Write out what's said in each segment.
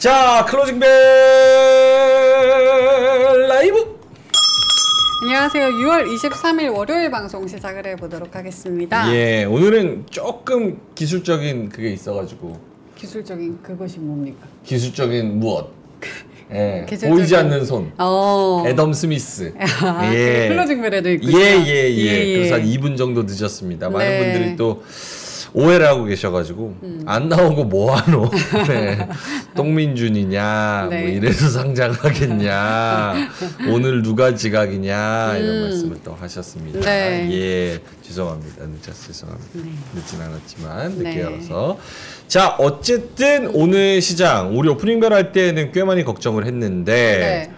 자, 클로징벨 라이브. 안녕하세요. 6월 23일 월요일 방송 시작을 해보도록 하겠습니다. 예, 오늘은 조금 기술적인 그게 있어가지고. 기술적인 그것이 뭡니까? 기술적인 무엇? 예, 기술적인... 보이지 않는 손. 애덤 스미스. 예. 클로징벨에도 있군요. 예. 그래서 한 2분 정도 늦었습니다. 많은 네. 분들이 또 오해를 하고 계셔가지고 안 나오고 뭐하노? 네. 똥민준이냐? 네. 뭐 이래서 상장하겠냐? 오늘 누가 지각이냐? 이런 말씀을 또 하셨습니다. 네. 예, 죄송합니다. 죄송합니다. 네. 늦진 않았지만 늦게 네. 열어서. 자, 어쨌든 오늘 시장 우리 오프닝벨 할 때는 꽤 많이 걱정을 했는데. 네.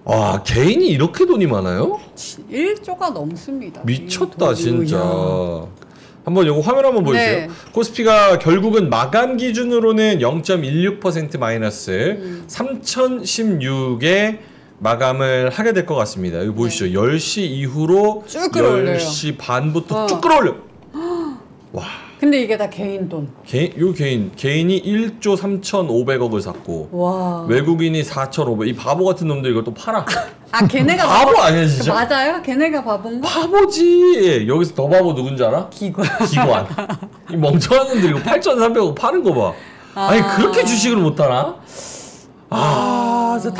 와, 개인이 이렇게 돈이 많아요? 1조가 넘습니다. 미쳤다 진짜. 한번 요거 화면 한번 보여주세요. 네. 코스피가 결국은 마감 기준으로는 0.16% 마이너스 3016에 마감을 하게 될 것 같습니다. 여기 보이시죠? 10시 이후로 쭉 끌어올려요. 10시 반부터 쭉 끌어올려. 와. 근데 이게 다 개인 돈. 개인이 1조 3,500억을 샀고 와. 외국인이 4,500. 이 바보 같은 놈들 이걸 또 팔아. 아, 걔네가 바보 아니야 진짜? 맞아요? 걔네가 바본가? 바보지. 여기서 더 바보 누군지 알아? 기관. 이 멍청한 놈들이 이거 8,300억 파는 거 봐. 아니 그렇게 주식을 못 하나? 진짜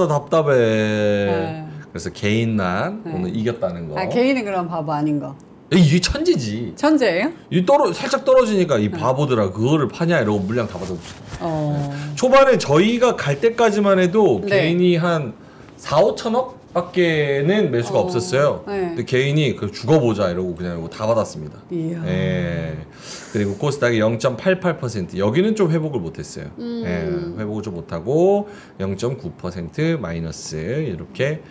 답답해. 네. 그래서 개인만 오늘 이겼다는 거. 아, 개인은 그럼 바보 아닌 거. 이게 천재지. 천재예요? 이 살짝 떨어지니까 이 바보들아 그거를 파냐 이러고 물량 다 받아주시고. 초반에 저희가 갈 때까지만 해도 네. 개인이 한 4, 5천억 밖에는 매수가 없었어요. 네. 근데 개인이 그 죽어보자 이러고 그냥 이거 다 받았습니다. 이야. 예. 그리고 코스닥이 0.88%. 여기는 좀 회복을 못했어요. 예. 회복을 좀 못하고 0.9% 마이너스 이렇게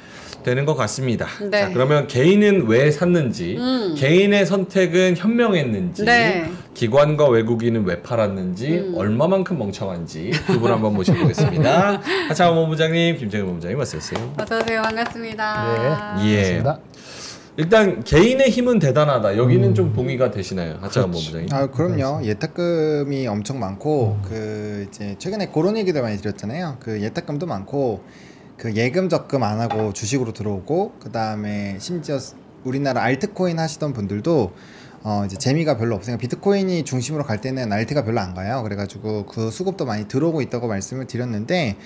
되는 것 같습니다. 네. 자, 그러면 개인은 왜 샀는지, 개인의 선택은 현명했는지, 네. 기관과 외국인은 왜 팔았는지, 얼마만큼 멍청한지 두 분 한번 모셔보겠습니다. 하창원 본부장님, 김정일 본부장님 어서오세요. 어서오세요. 반갑습니다. 네. 예. 반갑습니다. 일단 개인의 힘은 대단하다. 여기는 좀 동의가 되시나요, 하창원 본부장님? 아, 그럼요. 예탁금이 엄청 많고 그 이제 최근에 그런 얘기도 많이 드렸잖아요. 그 예탁금도 많고 그 예금 적금 안 하고 주식으로 들어오고 그 다음에 심지어 우리나라 알트코인 하시던 분들도 이제 재미가 별로 없으니까 비트코인이 중심으로 갈 때는 알트가 별로 안 가요. 그래가지고 그 수급도 많이 들어오고 있다고 말씀을 드렸는데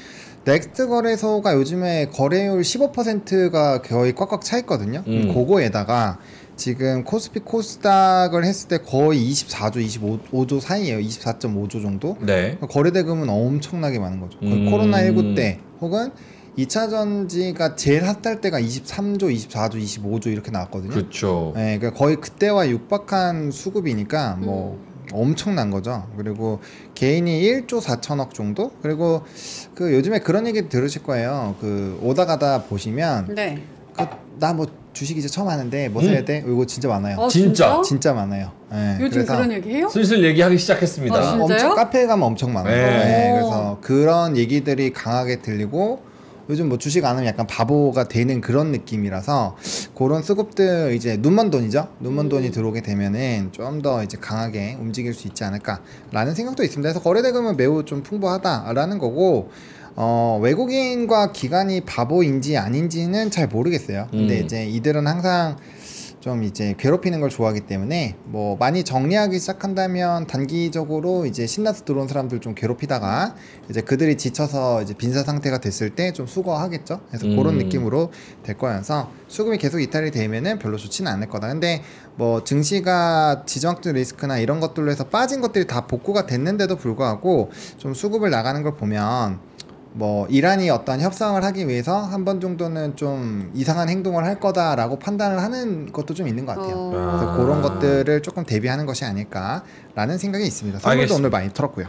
넥스트 거래소가 요즘에 거래율 15%가 거의 꽉꽉 차 있거든요. 그거에다가 지금 코스피 코스닥을 했을 때 거의 24조, 25조 사이에요. 24.5조 정도. 네. 거래대금은 엄청나게 많은 거죠. 코로나19 때 혹은 2차 전지가 제일 핫할 때가 23조, 24조, 25조 이렇게 나왔거든요. 그렇죠. 네, 그러니까 거의 그때와 육박한 수급이니까 뭐 엄청난 거죠. 그리고 개인이 1조 4천억 정도? 그리고 그 요즘에 그런 얘기 들으실 거예요. 그 오다 가다 보시면 네. 나 뭐 주식 이제 처음 하는데 뭐 사야 돼? 이거 진짜 많아요. 진짜? 진짜 많아요. 네, 요즘 그런 얘기 해요? 슬슬 얘기하기 시작했습니다. 진짜요? 엄청 카페에 가면 엄청 많아요. 네. 네, 그래서 그런 얘기들이 강하게 들리고 요즘 뭐 주식 안 하면 약간 바보가 되는 그런 느낌이라서 그런 수급들 이제 눈먼 돈이죠. 눈먼 돈이 들어오게 되면은 좀 더 이제 강하게 움직일 수 있지 않을까라는 생각도 있습니다. 그래서 거래대금은 매우 좀 풍부하다라는 거고 외국인과 기관이 바보인지 아닌지는 잘 모르겠어요. 근데 이제 이들은 항상 좀 이제 괴롭히는 걸 좋아하기 때문에 뭐 많이 정리하기 시작한다면 단기적으로 이제 신나서 들어온 사람들 좀 괴롭히다가 이제 그들이 지쳐서 이제 빈사 상태가 됐을 때 좀 수거하겠죠. 그래서 그런 느낌으로 될 거여서 수급이 계속 이탈이 되면은 별로 좋지는 않을 거다. 근데 뭐 증시가 지정학적 리스크나 이런 것들로 해서 빠진 것들이 다 복구가 됐는데도 불구하고 좀 수급을 나가는 걸 보면 뭐 이란이 어떤 협상을 하기 위해서 한 번 정도는 좀 이상한 행동을 할 거다라고 판단을 하는 것도 좀 있는 것 같아요. 그래서 그런 것들을 조금 대비하는 것이 아닐까라는 생각이 있습니다. 선물도 오늘 많이 털었고요.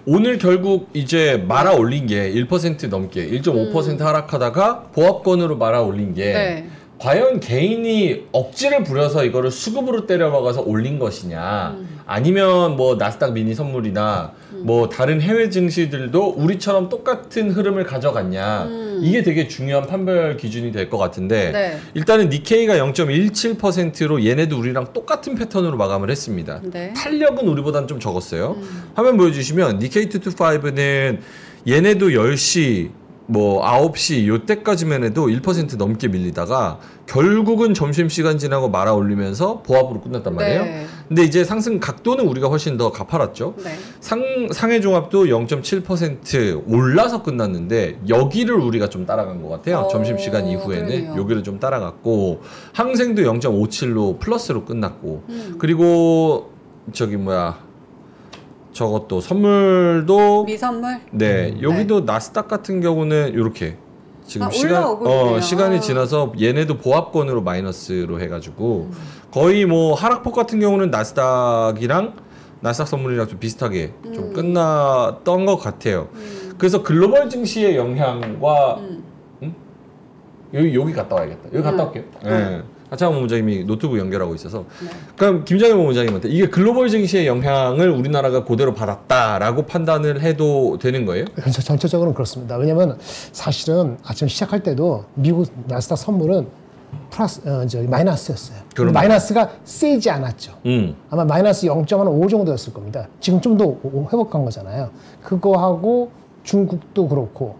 오늘 결국 이제 말아 올린 게 1% 넘게 1.5% 하락하다가 보합권으로 말아 올린 게 네. 과연 개인이 억지를 부려서 이거를 수급으로 때려박아서 올린 것이냐 아니면 뭐 나스닥 미니 선물이나 뭐 다른 해외 증시들도 우리처럼 똑같은 흐름을 가져갔냐 이게 되게 중요한 판별 기준이 될 것 같은데 네. 일단은 니케이가 0.17%로 얘네도 우리랑 똑같은 패턴으로 마감을 했습니다. 네. 탄력은 우리보다는 좀 적었어요. 화면 보여주시면 니케이 225는 얘네도 10시 뭐 9시 요때까지만 해도 1% 넘게 밀리다가 결국은 점심시간 지나고 말아 올리면서 보합으로 끝났단 말이에요. 네. 근데 이제 상승 각도는 우리가 훨씬 더 가팔았죠. 네. 상해 종합도 0.7% 올라서 끝났는데 여기를 우리가 좀 따라간 것 같아요. 점심시간 이후에는 그러네요. 여기를 좀 따라갔고 항생도 0.57로 플러스로 끝났고 그리고 저기 뭐야 저것도 선물도 미선물? 네 여기도 나스닥 같은 경우는 이렇게 지금 올라오고 있네요. 시간이 지나서 얘네도 보합권으로 마이너스로 해가지고 거의 뭐 하락폭 같은 경우는 나스닥이랑 나스닥 선물이랑 좀 비슷하게 좀 끝났던 것 같아요. 그래서 글로벌 증시의 영향과 여기 갔다 와야겠다. 여기 갔다 올게요. 네. 하창원 본부장님이 노트북 연결하고 있어서 그럼 김장현 본부장님한테 이게 글로벌 증시의 영향을 우리나라가 그대로 받았다라고 판단을 해도 되는 거예요? 전체적으로는 그렇습니다. 왜냐하면 사실은 아침 시작할 때도 미국 나스닥 선물은 플러스 마이너스였어요. 마이너스가 세지 않았죠. 아마 마이너스 0.5 정도였을 겁니다. 지금 좀 더 회복한 거잖아요. 그거하고 중국도 그렇고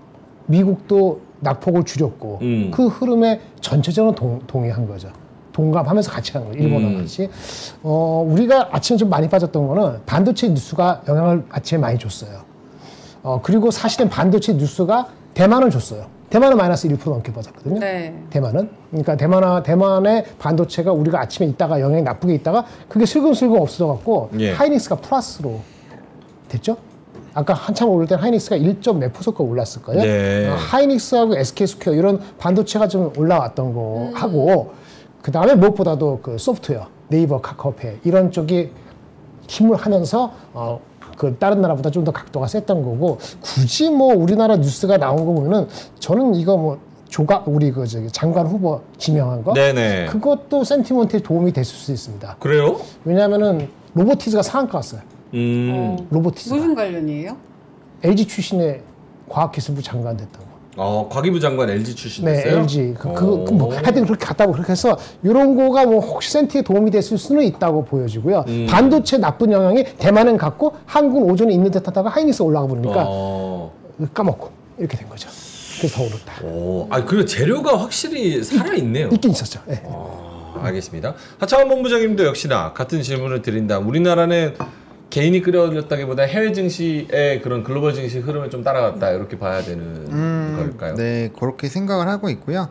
미국도 낙폭을 줄였고 그 흐름에 전체적으로 동의한 거죠. 동감하면서 같이 한 거예요. 일본과 같이. 우리가 아침에 좀 많이 빠졌던 거는 반도체 뉴스가 영향을 아침에 많이 줬어요. 그리고 사실은 반도체 뉴스가 대만을 줬어요. 대만은 마이너스 1% 넘게 빠졌거든요. 네. 대만은. 그러니까 대만의 반도체가 우리가 아침에 있다가 영향이 나쁘게 있다가 그게 슬금슬금 없어져갖고 예. 하이닉스가 플러스로 됐죠? 아까 한참 오를 때 하이닉스가 1.4%가 올랐을 거예요. 네. 하이닉스하고 SK스퀘어 이런 반도체가 좀 올라왔던 거 하고 그 다음에 무엇보다도 그 소프트웨어, 네이버, 카카오페이 이런 쪽이 힘을 하면서 그 다른 나라보다 좀 더 각도가 셌던 거고 굳이 뭐 우리나라 뉴스가 나온 거 보면은 저는 이거 뭐 우리 그 저기 장관 후보 지명한 거 네네. 그것도 센티먼트에 도움이 됐을 수 있습니다. 그래요? 왜냐하면은 로보티즈가 상한가 왔어요. 로보티즈가 무슨 관련이에요? LG 출신의 과학기술부 장관 됐다고. 과기부 장관 LG 네, 출신이었어요? LG. 뭐 하여튼 그렇게 갔다고 그렇게 해서 이런 거가 뭐 혹시 센티에 도움이 됐을 수는 있다고 보여지고요. 반도체 나쁜 영향이 대만은 갔고 한국은 오전에 있는 듯하다가 하이닉스 올라가 버리니까 까먹고 이렇게 된 거죠. 그래서 더 오른다. 그리고 재료가 확실히 살아있네요. 있긴 있었죠. 네. 알겠습니다. 하창원 본부장님도 역시나 같은 질문을 드린다. 우리나라는 개인이 끌어올렸다기보다 해외 증시의 그런 글로벌 증시 흐름을 좀 따라갔다 이렇게 봐야 되는 걸까요? 네, 그렇게 생각을 하고 있고요.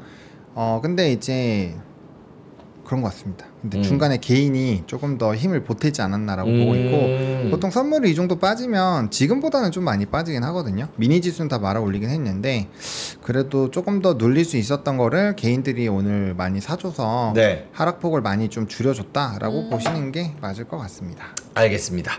근데 이제 그런 것 같습니다. 근데 중간에 개인이 조금 더 힘을 보태지 않았나라고 보고 있고 보통 선물이 이 정도 빠지면 지금보다는 좀 많이 빠지긴 하거든요. 미니 지수는 다 말아 올리긴 했는데 그래도 조금 더 눌릴 수 있었던 거를 개인들이 오늘 많이 사줘서 네. 하락폭을 많이 좀 줄여줬다라고 보시는 게 맞을 것 같습니다. 알겠습니다.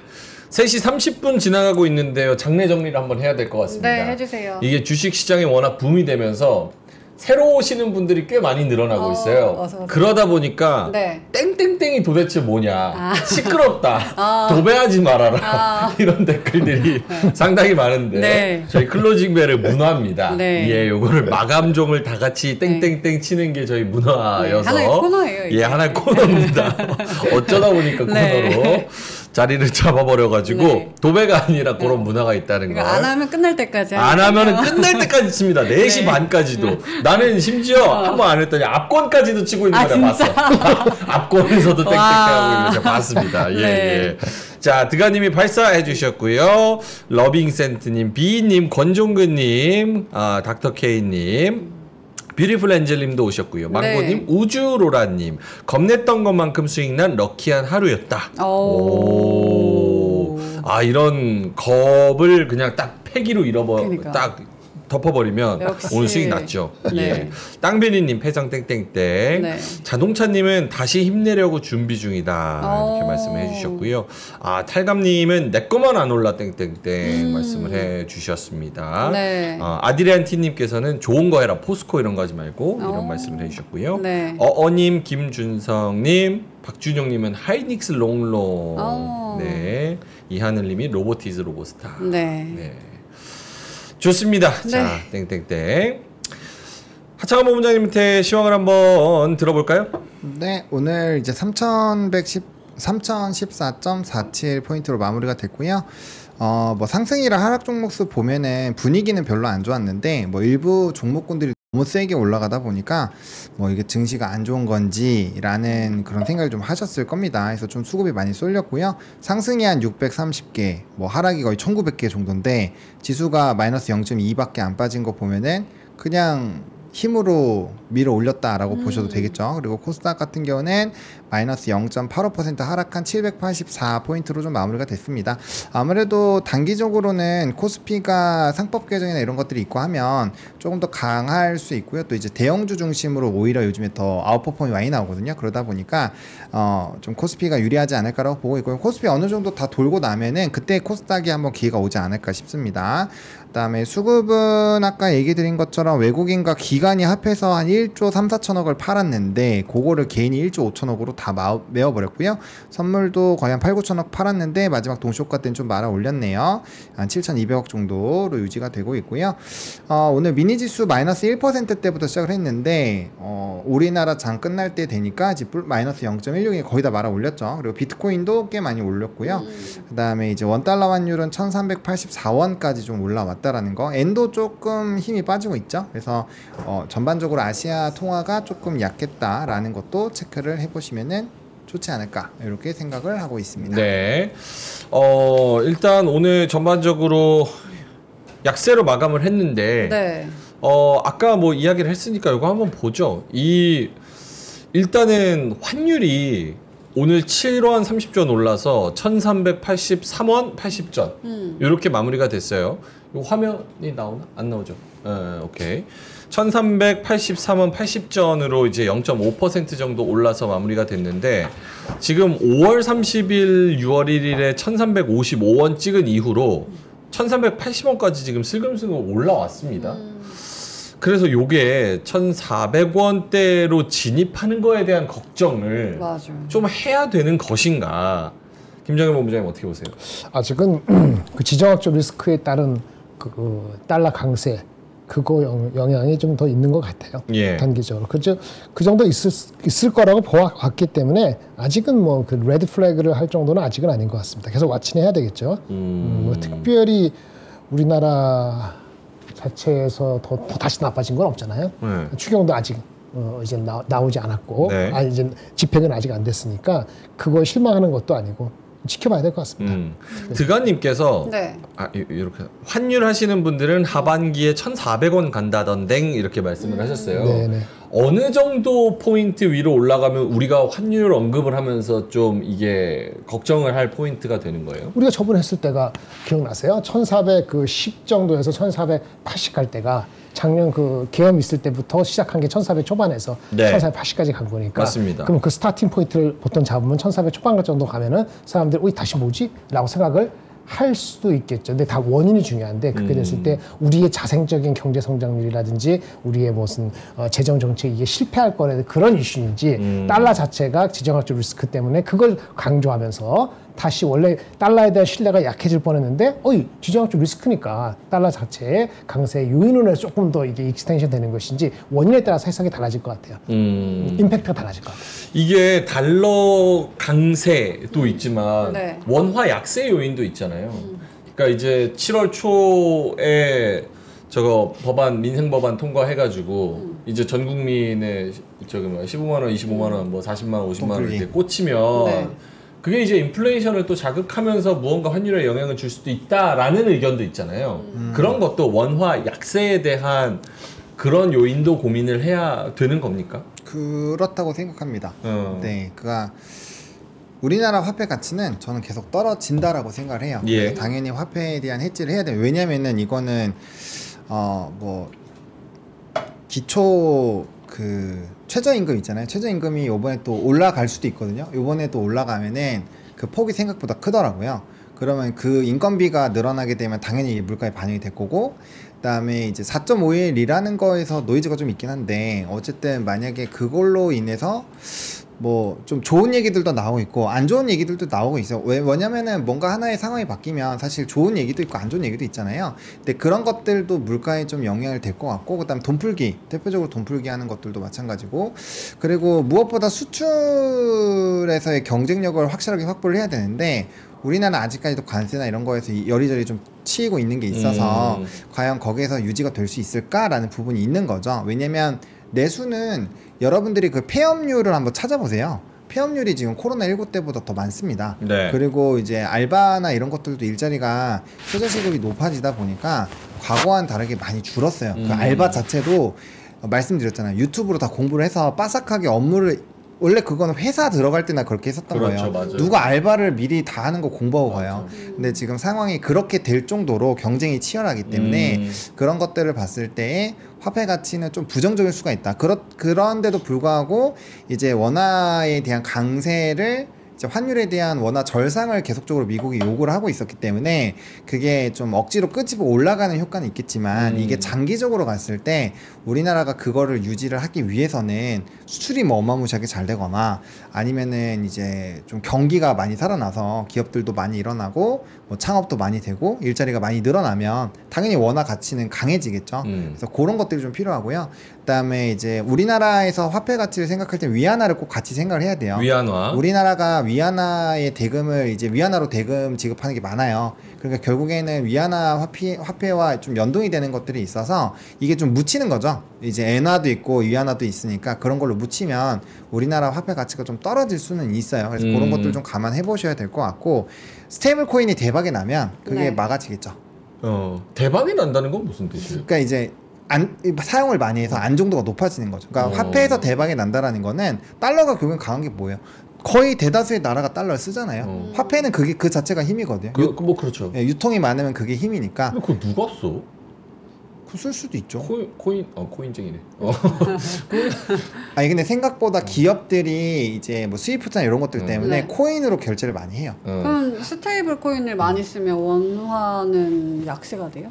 3시 30분 지나가고 있는데요. 장내 정리를 한번 해야 될 것 같습니다. 네, 해주세요. 이게 주식시장이 워낙 붐이 되면서 새로 오시는 분들이 꽤 많이 늘어나고 있어요. 어서. 그러다 보니까 네. 땡땡땡이 도대체 뭐냐, 시끄럽다, 도배하지 말아라 이런 댓글들이 상당히 많은데 네. 저희 클로징벨을 문화입니다. 네. 예, 요거를 마감종을 다 같이 땡땡땡 치는 게 저희 문화여서 네, 하나의 코너예요, 이게. 예, 하나의 코너입니다. 어쩌다 보니까 네. 코너로 자리를 잡아버려가지고 네. 도배가 아니라 그런 문화가 있다는 거. 그러니까 안 하면 끝날 때까지. 안 하면은 끝날 때까지 칩니다. 4시 반까지도. 나는 심지어 한 번 안 했더니 앞권까지도 치고 있는 거 내가 봤어. 앞권에서도 땡땡땡 하고 있는 거 제가 봤습니다. 예, 네. 예. 자, 드가님이 발사해 주셨고요. 러빙센트님, 비님, 권종근님, 닥터케이님. 뷰티풀 엔젤님도 오셨고요. 망고님, 우주로라님, 겁냈던 것만큼 수익난 럭키한 하루였다. 오. 이런 겁을 그냥 딱 패기로 그러니까. 딱 덮어버리면 역시. 오늘 수익 났죠. 네. 예. 땅베리님 패장 땡땡땡. 네. 자동차님은 다시 힘내려고 준비 중이다 이렇게 말씀을 해주셨고요. 탈감님은 내 거만 안 올라 땡땡땡 말씀을 해주셨습니다. 네. 아드리안티님께서는 좋은 거 해라 포스코 이런 거 하지 말고 이런 말씀을 해주셨고요. 네. 어님, 김준성님, 박준영님은 하이닉스 롱롱. 네. 이하늘님이 로보티즈 로보스타. 네. 네. 좋습니다. 네. 자, 땡땡땡. 하창원 본부장님한테 시황을 한번 들어볼까요? 네, 오늘 이제 3114.47 포인트로 마무리가 됐고요. 뭐 상승이라 하락 종목수 보면은 분위기는 별로 안 좋았는데 뭐 일부 종목군들이 너무 세게 올라가다 보니까 뭐 이게 증시가 안 좋은 건지라는 그런 생각을 좀 하셨을 겁니다. 그래서 좀 수급이 많이 쏠렸고요. 상승이 한 630개, 뭐 하락이 거의 1900개 정도인데 지수가 마이너스 0.2밖에 안 빠진 거 보면은 그냥 힘으로 밀어 올렸다라고 보셔도 되겠죠. 그리고 코스닥 같은 경우는 마이너스 0.85% 하락한 784포인트로 좀 마무리가 됐습니다. 아무래도 단기적으로는 코스피가 상법 개정이나 이런 것들이 있고 하면 조금 더 강할 수 있고요. 또 이제 대형주 중심으로 오히려 요즘에 더 아웃퍼폼이 많이 나오거든요. 그러다 보니까 좀 코스피가 유리하지 않을까라고 보고 있고요. 코스피 어느 정도 다 돌고 나면은 그때 코스닥이 한번 기회가 오지 않을까 싶습니다. 그다음에 수급은 아까 얘기 드린 것처럼 외국인과 기관이 합해서 한 1조 3, 4천억을 팔았는데 그거를 개인이 1조 5천억으로 다 메워버렸고요. 선물도 거의 한 8, 9천억 팔았는데 마지막 동시효과 때는 좀 말아 올렸네요. 한 7,200억 정도로 유지가 되고 있고요. 오늘 미니지수 마이너스 1%대부터 시작을 했는데 우리나라 장 끝날 때 되니까 이제 마이너스 0.16이 거의 다 말아 올렸죠. 그리고 비트코인도 꽤 많이 올렸고요. 그 다음에 이제 원달러 환율은 1384원까지 좀 올라왔다라는 거. 엔도 조금 힘이 빠지고 있죠. 그래서 전반적으로 아시아 통화가 조금 약했다라는 것도 체크를 해보시면은 좋지 않을까 이렇게 생각을 하고 있습니다. 네. 일단 오늘 전반적으로 약세로 마감을 했는데 네. 아까 뭐 이야기를 했으니까 이거 한번 보죠. 일단은 환율이 오늘 7원 30전 올라서 1383원 80전 이렇게 마무리가 됐어요. 이 화면이 나오나? 안 나오죠? 오케이. 1383원 80전으로 이제 0.5% 정도 올라서 마무리가 됐는데 지금 5월 30일 6월 1일에 1355원 찍은 이후로 1380원까지 지금 슬금슬금 올라왔습니다. 그래서 요게 1,400원대로 진입하는 거에 대한 걱정을 맞아요. 좀 해야 되는 것인가? 김정일 본부장님 어떻게 보세요? 아직은 그 지정학적 리스크에 따른 그 달러 강세 그거 영향이 좀 더 있는 것 같아요. 예. 단기적으로. 그 정도 있을 거라고 보았기 때문에 아직은 뭐 그 레드 플래그를 할 정도는 아직은 아닌 것 같습니다. 계속 왓칭해야 되겠죠. 뭐 특별히 우리나라 자체에서 더 다시 나빠진 건 없잖아요. 추경도 아직 이제 나오지 않았고, 네. 이제 집행은 아직 안 됐으니까 그거에 실망하는 것도 아니고 지켜봐야 될 것 같습니다. 드가님께서 네. 이렇게 환율 하시는 분들은 하반기에 1,400원 간다던댕 이렇게 말씀을 하셨어요. 네네. 어느 정도 포인트 위로 올라가면 우리가 환율 언급을 하면서 좀 이게 걱정을 할 포인트가 되는 거예요? 우리가 저번에 했을 때가 기억나세요? 1410 정도에서 1480 갈 때가 작년 그 계엄 있을 때부터 시작한 게 1400 초반에서 네. 1480까지 간 거니까. 맞습니다. 그럼 그 스타팅 포인트를 보통 잡으면 1400 초반 정도 가면은 사람들이 다시 뭐지? 라고 생각을 할 수도 있겠죠. 근데 다 원인이 중요한데 그렇게 됐을 때 우리의 자생적인 경제 성장률이라든지 우리의 무슨 재정 정책 이게 실패할 거라는 그런 이슈인지 달러 자체가 지정학적 리스크 때문에 그걸 강조하면서 다시 원래 달러에 대한 신뢰가 약해질 뻔했는데 지정학적 리스크니까 달러 자체의 강세 요인으로 해서 조금 더 이게 익스텐션 되는 것인지 원인에 따라서 해석이 달라질 것 같아요. 임팩트가 달라질 것 같아요. 이게 달러 강세도 있지만 네. 원화 약세 요인도 있잖아요. 그러니까 이제 7월 초에 저거 법안 민생 법안 통과해가지고 이제 전 국민의 저기 15만 원, 25만 원, 뭐 40만 원, 50만 원 이렇게 꽂히면 네. 그게 이제 인플레이션을 또 자극하면서 무언가 환율에 영향을 줄 수도 있다라는 의견도 있잖아요. 그런 것도 원화 약세에 대한 그런 요인도 고민을 해야 되는 겁니까? 그렇다고 생각합니다. 네, 그가 우리나라 화폐 가치는 저는 계속 떨어진다라고 생각을 해요. 예. 그래서 당연히 화폐에 대한 해지를 해야 돼요. 왜냐면은 이거는 뭐 기초 그 최저임금 있잖아요. 최저임금이 이번에 또 올라갈 수도 있거든요. 이번에 또 올라가면은 그 폭이 생각보다 크더라고요. 그러면 그 인건비가 늘어나게 되면 당연히 물가에 반영이 될 거고, 그다음에 이제 4.5일이라는 거에서 노이즈가 좀 있긴 한데 어쨌든 만약에 그걸로 인해서 뭐 좀 좋은 얘기들도 나오고 있고 안 좋은 얘기들도 나오고 있어요. 왜냐면은 뭔가 하나의 상황이 바뀌면 사실 좋은 얘기도 있고 안 좋은 얘기도 있잖아요. 근데 그런 것들도 물가에 좀 영향을 될 것 같고, 그다음 돈풀기, 대표적으로 돈풀기 하는 것들도 마찬가지고, 그리고 무엇보다 수출에서의 경쟁력을 확실하게 확보를 해야 되는데 우리나라는 아직까지도 관세나 이런 거에서 여리저리 좀 치이고 있는 게 있어서 과연 거기에서 유지가 될 수 있을까라는 부분이 있는 거죠. 왜냐면 내수는 여러분들이 그 폐업률을 한번 찾아보세요. 폐업률이 지금 코로나19 때보다 더 많습니다. 네. 그리고 이제 알바나 이런 것들도 일자리가 최저시급이 높아지다 보니까 과거와는 다르게 많이 줄었어요. 그 알바 자체도 말씀드렸잖아요. 유튜브로 다 공부를 해서 빠삭하게 업무를 원래 그거는 회사 들어갈 때나 그렇게 했었던 그렇죠, 거예요. 맞아요. 누가 알바를 미리 다 하는 거 공부하고 가요. 근데 지금 상황이 그렇게 될 정도로 경쟁이 치열하기 때문에 그런 것들을 봤을 때 화폐 가치는 좀 부정적일 수가 있다. 그런데도 불구하고 이제 원화에 대한 강세를 이제 환율에 대한 원화 절상을 계속적으로 미국이 요구를 하고 있었기 때문에 그게 좀 억지로 끄집어 올라가는 효과는 있겠지만 이게 장기적으로 갔을 때 우리나라가 그거를 유지를 하기 위해서는 수출이 뭐 어마무시하게 잘 되거나 아니면은 이제 좀 경기가 많이 살아나서 기업들도 많이 일어나고 뭐 창업도 많이 되고 일자리가 많이 늘어나면 당연히 원화 가치는 강해지겠죠. 그래서 그런 것들이 좀 필요하고요. 그다음에 이제 우리나라에서 화폐 가치를 생각할 때 위안화를 꼭 같이 생각을 해야 돼요. 위안화. 우리나라가 위안화의 대금을 이제 위안화로 대금 지급하는 게 많아요. 그러니까 결국에는 위안화 화폐와 좀 연동이 되는 것들이 있어서 이게 좀 묻히는 거죠. 이제 엔화도 있고 위안화도 있으니까 그런 걸로 묻히면 우리나라 화폐 가치가 좀 떨어질 수는 있어요. 그래서 그런 것들 좀 감안해 보셔야 될 것 같고 스테이블 코인이 대박이 나면 그게 네. 막아지겠죠. 대박이 난다는 건 무슨 뜻이에요? 그러니까 이제 사용을 많이 해서 안정도가 높아지는 거죠. 그러니까 화폐에서 대박이 난다라는 거는 달러가 결국엔 강한 게 뭐예요? 거의 대다수의 나라가 달러를 쓰잖아요. 화폐는 그게 그 자체가 힘이거든요. 뭐 그렇죠. 예, 유통이 많으면 그게 힘이니까. 근데 그거 누가 써? 쓸 수도 있죠. 코인쟁이네. 아니 근데 생각보다 기업들이 이제 뭐 스위프트나 이런 것들 때문에 네. 코인으로 결제를 많이 해요. 그럼 스테이블 코인을 많이 쓰면 원화는 약세가 돼요?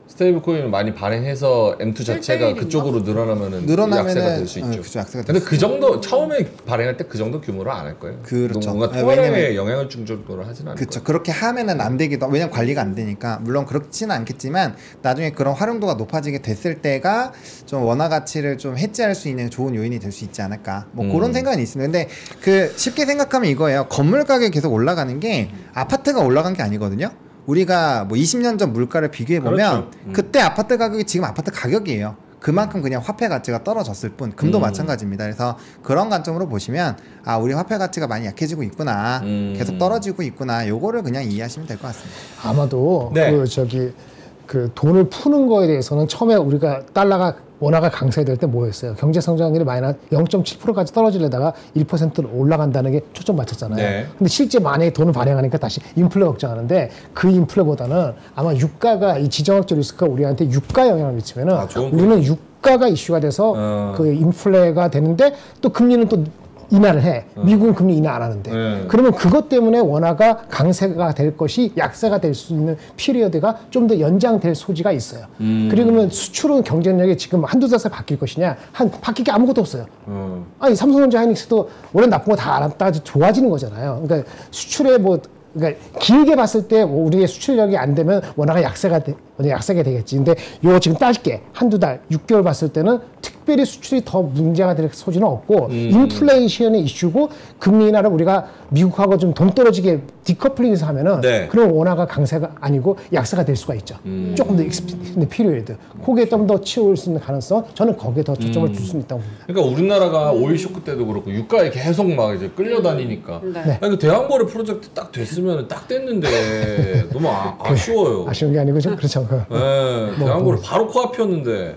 스테이블 코인을 많이 발행해서 M2 자체가 1대1인가? 그쪽으로 늘어나면은 약세가 될 수 있죠. 그쵸, 약세가 근데 될 그 수 정도 처음에 발행할 때 그 정도 규모로 안 할 거예요. 그렇죠. 뭔가 네, 통화량에 왜냐면- 영향을 준 정도로 하지는 않을 그렇죠. 거예요. 그렇게 하면은 안 되기도 왜냐면 관리가 안 되니까 물론 그렇지는 않겠지만 나중에 그런 활용도가 높아지게 됐을 때가 좀 원화 가치를 좀 해지할 수 있는 좋은 요인이 될 수 있지 않을까 뭐 그런 생각은 있습니다. 근데 그 쉽게 생각하면 이거예요. 건물 가격이 계속 올라가는 게 아파트가 올라간 게 아니거든요. 우리가 뭐 20년 전 물가를 비교해 보면 그렇죠. 그때 아파트 가격이 지금 아파트 가격이에요. 그만큼 그냥 화폐 가치가 떨어졌을 뿐 금도 마찬가지입니다. 그래서 그런 관점으로 보시면 아 우리 화폐 가치가 많이 약해지고 있구나 계속 떨어지고 있구나 요거를 그냥 이해하시면 될 것 같습니다. 아마도 네. 그 돈을 푸는 거에 대해서는 처음에 우리가 달러가 원화가 강세될 때 뭐였어요? 경제 성장률이 마이너스 0.7%까지 떨어지려다가 1%로 올라간다는 게 초점 맞췄잖아요. 네. 근데 실제 만약에 돈을 발행하니까 다시 인플레 걱정하는데 그 인플레보다는 아마 유가가 이 지정학적 리스크가 우리한테 유가 영향을 미치면은 좋은 우리는 유가가 이슈가 돼서 그 인플레가 되는데 또 금리는 또 인하를 해. 미국은 금리 인하 안 하는데. 그러면 그것 때문에 원화가 강세가 될 것이 약세가 될 수 있는 피리어드가 좀 더 연장될 소지가 있어요. 그러면 수출은 경쟁력이 지금 한두 달 사이 바뀔 것이냐? 바뀔 게 아무것도 없어요. 아니, 삼성전자 하이닉스도 원래 나쁜 거 다 알았다 좋아지는 거잖아요. 그러니까 수출에 그러니까 길게 봤을 때 우리의 수출력이 안 되면 원화가 약세가 되겠지. 근데 요 지금 짧게 한두 달, 6개월 봤을 때는 특별히 수출이 더 문제가 될 소지는 없고 인플레이션의 이슈고 금리 인하를 우리가 미국하고 좀 동떨어지게 디커플링해서 하면은 네. 그런 원화가 강세가 아니고 약세가 될 수가 있죠. 조금 더 익스피드 피리어드. 거기에 좀 더 치울 수 있는 가능성 저는 거기에 더 초점을 줄 수 있다고 봅니다. 그러니까 우리나라가 오일 쇼크 때도 그렇고 유가에 계속 막 이제 끌려다니니까. 네. 아니, 그 대한거래 프로젝트 딱 됐으면 딱 됐는데 너무 아쉬워요. 아쉬운 게 아니고 좀 그렇죠. 네, 대한거래 바로 코앞이었는데.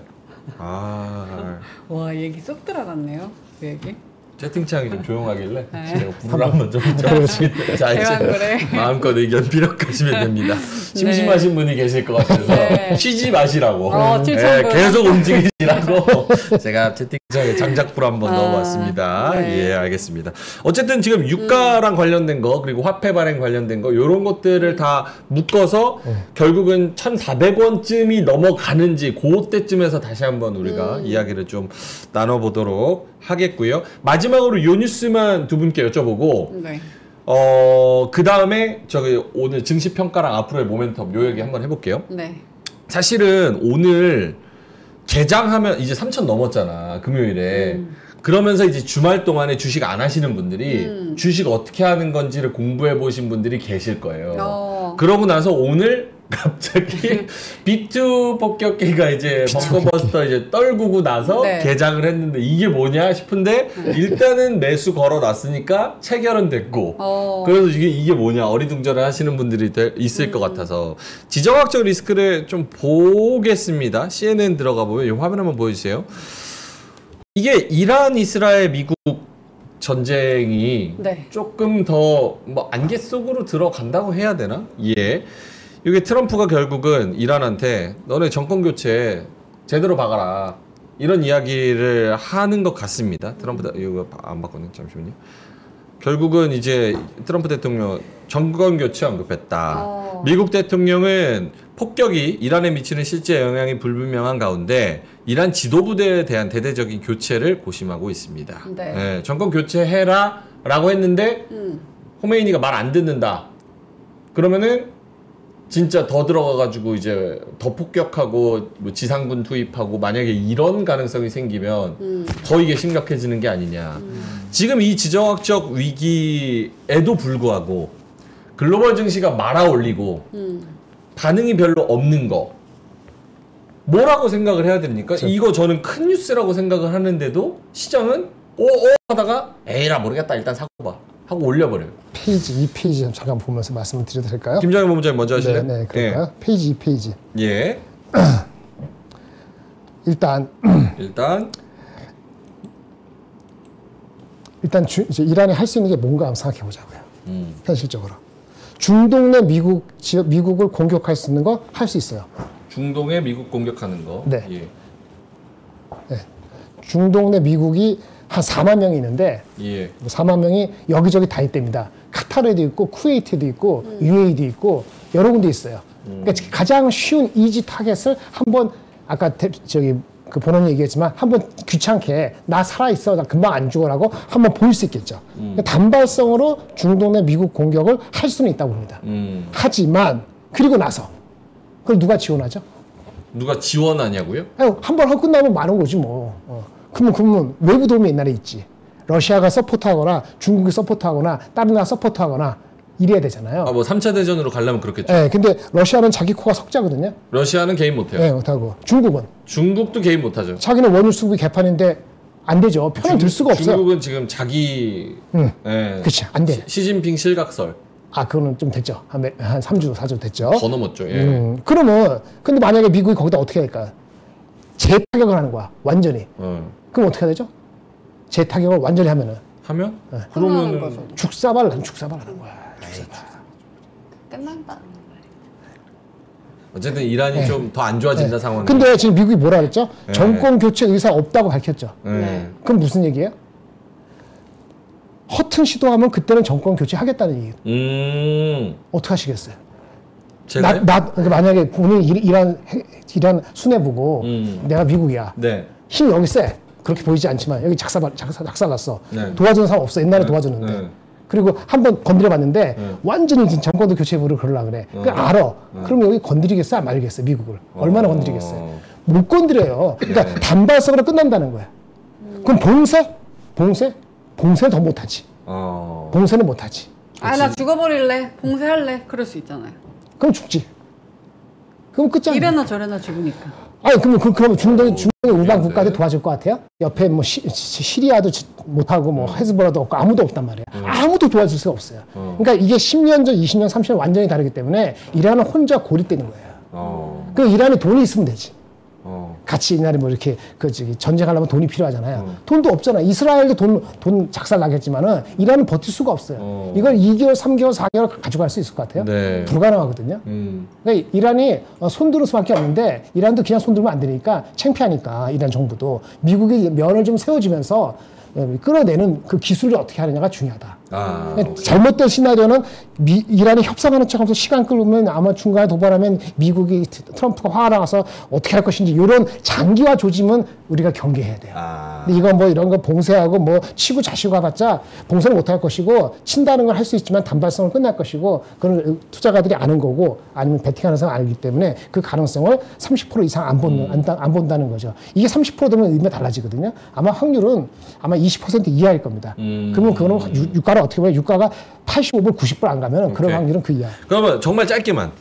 와 얘기 쏙 들어갔네요. 그 얘기. 채팅창이 좀 조용하길래 네. 제가 불을 한번 좀 줬습니다. 자 이제 대한거래. 마음껏 의견 피력하시면 됩니다. 심심하신 분이 계실 것 같아서 네. 쉬지 마시라고 칠천분. 계속 움직이시라고 제가 채팅창에 장작불 한번 넣어봤습니다. 네. 예, 알겠습니다. 어쨌든 지금 유가랑 관련된 거 그리고 화폐 발행 관련된 거 이런 것들을 다 묶어서 결국은 1,400원쯤이 넘어가는지 그때쯤에서 다시 한번 우리가 이야기를 좀 나눠보도록 하겠고요. 마지막으로 요 뉴스만 두 분께 여쭤보고 네. 그 다음에 저기 오늘 증시 평가랑 앞으로의 모멘텀 요 얘기 한번 해볼게요. 네. 사실은 오늘 개장하면 이제 3,000 넘었잖아 금요일에. 그러면서 이제 주말 동안에 주식 안 하시는 분들이 주식 어떻게 하는 건지를 공부해 보신 분들이 계실 거예요. 그러고 나서 오늘 갑자기 비트 폭격기가 이제 벙커버스터 이제 떨구고 나서 네. 개장을 했는데 이게 뭐냐 싶은데 일단은 매수 걸어놨으니까 체결은 됐고 그래서 이게 뭐냐 어리둥절을 하시는 분들이 있을 것 같아서 지정학적 리스크를 좀 보겠습니다. CNN 들어가 보면 이 화면 한번 보여주세요. 이게 이란, 이스라엘, 미국 전쟁이 네. 조금 더 뭐 안개 속으로 들어간다고 해야 되나? 예. 이게 트럼프가 결국은 이란한테 너네 정권 교체 제대로 박아라 이런 이야기를 하는 것 같습니다. 트럼프 이거 안 봤거든요. 잠시만요. 결국은 이제 트럼프 대통령 정권 교체 언급했다. 미국 대통령은 폭격이 이란에 미치는 실제 영향이 불분명한 가운데 이란 지도부대에 대한 대대적인 교체를 고심하고 있습니다. 네. 네, 정권 교체해라 라고 했는데 호메이니가 말 안 듣는다. 그러면은 진짜 더 들어가가지고 이제 더 폭격하고 뭐 지상군 투입하고 만약에 이런 가능성이 생기면 더 이게 심각해지는 게 아니냐. 지금 이 지정학적 위기에도 불구하고 글로벌 증시가 말아 올리고 반응이 별로 없는 거 뭐라고 생각을 해야 됩니까? 이거 저는 큰 뉴스라고 생각을 하는데도 시장은 하다가 에이라 모르겠다 일단 사고 봐 하고 올려버려요. 페이지 2페이지 잠깐 보면서 말씀을 드려도 될까요? 김장현 본부장님 먼저 하실래요? 네, 그럴까요? 네. 페이지 2페이지. 예. 일단 이제 이란이 할 수 있는 게 뭔가 한번 생각해 보자고요. 현실적으로. 중동 내 미국을 공격할 수 있는 거 할 수 있어요. 중동에 미국 공격하는 거. 네. 예. 네. 중동 내 미국이 한 4만 명이 있는데 예. 4만 명이 여기저기 다 있답니다. 카타르에도 있고 쿠웨이트도 있고 UAE도 있고 여러 군데 있어요. 그러니까 가장 쉬운 이지 타겟을 한번 아까 그 본원이 얘기했지만 한번 귀찮게 나 살아있어 나 금방 안 죽어라고 한번 보일 수 있겠죠. 그러니까 단발성으로 중동 내 미국 공격을 할 수는 있다고 봅니다. 하지만 그리고 나서 그걸 누가 지원하죠? 누가 지원하냐고요? 한번 하고 끝나면 많은 거지 뭐. 그러면 외부 도움이 옛날에 있지. 러시아가 서포트하거나 중국이 서포트하거나 다른 나라 서포트하거나 이래야 되잖아요. 뭐 3차 대전으로 가려면 그렇겠죠. 네, 근데 러시아는 자기 코가 석자거든요. 러시아는 개입 못해요. 네, 못하고. 중국은? 중국도 개입 못하죠. 자기는 원유 수급이 개판인데 안 되죠. 편을 들 수가 없어요. 중국은 지금 자기 그렇지, 안 돼. 시진핑 실각설. 그거는 좀 됐죠. 한 3주, 4주 됐죠. 더 넘었죠. 예. 그러면 근데 만약에 미국이 거기다 어떻게 할까? 재타격을 하는 거야. 완전히. 그럼 어떻게 해야 되죠? 재타격을 완전히 하면은. 그러면은 죽사발을 하는 거야. 끝난다. 어쨌든 이란이 좀 더 안 좋아진다 상황. 근데 지금 미국이 뭐라 그랬죠? 정권 교체 의사 없다고 밝혔죠. 그럼 무슨 얘기예요? 허튼 시도하면 그때는 정권 교체하겠다는 얘기예요. 어떻게 하시겠어요? 제가요? 그러니까 만약에 본인이 이란 순회 보고 내가 미국이야. 네. 힘 여기 세. 그렇게 보이지 않지만 여기 작살났어. 네. 도와주는 사람 없어. 옛날에 도와줬는데. 네. 그리고 한번 건드려봤는데 완전히 정권도 교체부를 그러려고 그래. 그러니까 알아. 그럼 여기 건드리겠어? 안 말겠어? 미국을. 얼마나 건드리겠어요? 못 건드려요. 그러니까 단발성으로 끝난다는 거야. 그럼 봉쇄는 더 못하지. 봉쇄는 못하지. 나 죽어버릴래. 봉쇄할래. 그럴 수 있잖아요. 그럼 죽지. 그럼 끝장이야. 이래나 저래나 죽으니까. 그러면 중동의 우방 국가들 도와줄 것 같아요? 옆에 뭐 시리아도 못하고 뭐 헤즈볼라도 없고 아무도 없단 말이에요. 아무도 도와줄 수가 없어요. 그러니까 이게 10년 전, 20년, 30년 완전히 다르기 때문에 이란은 혼자 고립되는 거예요. 그 이란에 돈이 있으면 되지. 같이 옛날에 뭐 이렇게 전쟁하려면 돈이 필요하잖아요. 돈도 없잖아. 이스라엘도 돈 작살 나겠지만은 이란은 버틸 수가 없어요. 이걸 2개월, 3개월, 4개월 가져갈 수 있을 것 같아요. 네. 불가능하거든요. 그러니까 이란이 손들을 수밖에 없는데 이란도 그냥 손들면 안 되니까 창피하니까 이란 정부도 미국이 면을 좀 세워주면서 끌어내는 그 기술을 어떻게 하느냐가 중요하다. 잘못된 시나리오는 이란이 협상하는 척하면서 시간 끌면 아마 중간에 도발하면 미국이 트럼프가 화가 나서 어떻게 할 것인지 이런 장기화 조짐은 우리가 경계해야 돼요. 근데 이거 뭐 이런 거 봉쇄하고 뭐 치고 자시고 해봤자 봉쇄를 못할 것이고 친다는 걸 할 수 있지만 단발성을 끝날 것이고 그런 투자가들이 아는 거고 아니면 베팅하는 사람 알기 때문에 그 가능성을 30% 이상 안 본다는 거죠. 이게 30% 되면 의미가 달라지거든요. 아마 확률은 아마 20% 이하일 겁니다. 그러면 그거는 유가를 어떻게 보면 유가가 85불, 90불 안 가면 그런 확률은 그 이하. 그러면 정말 짧게만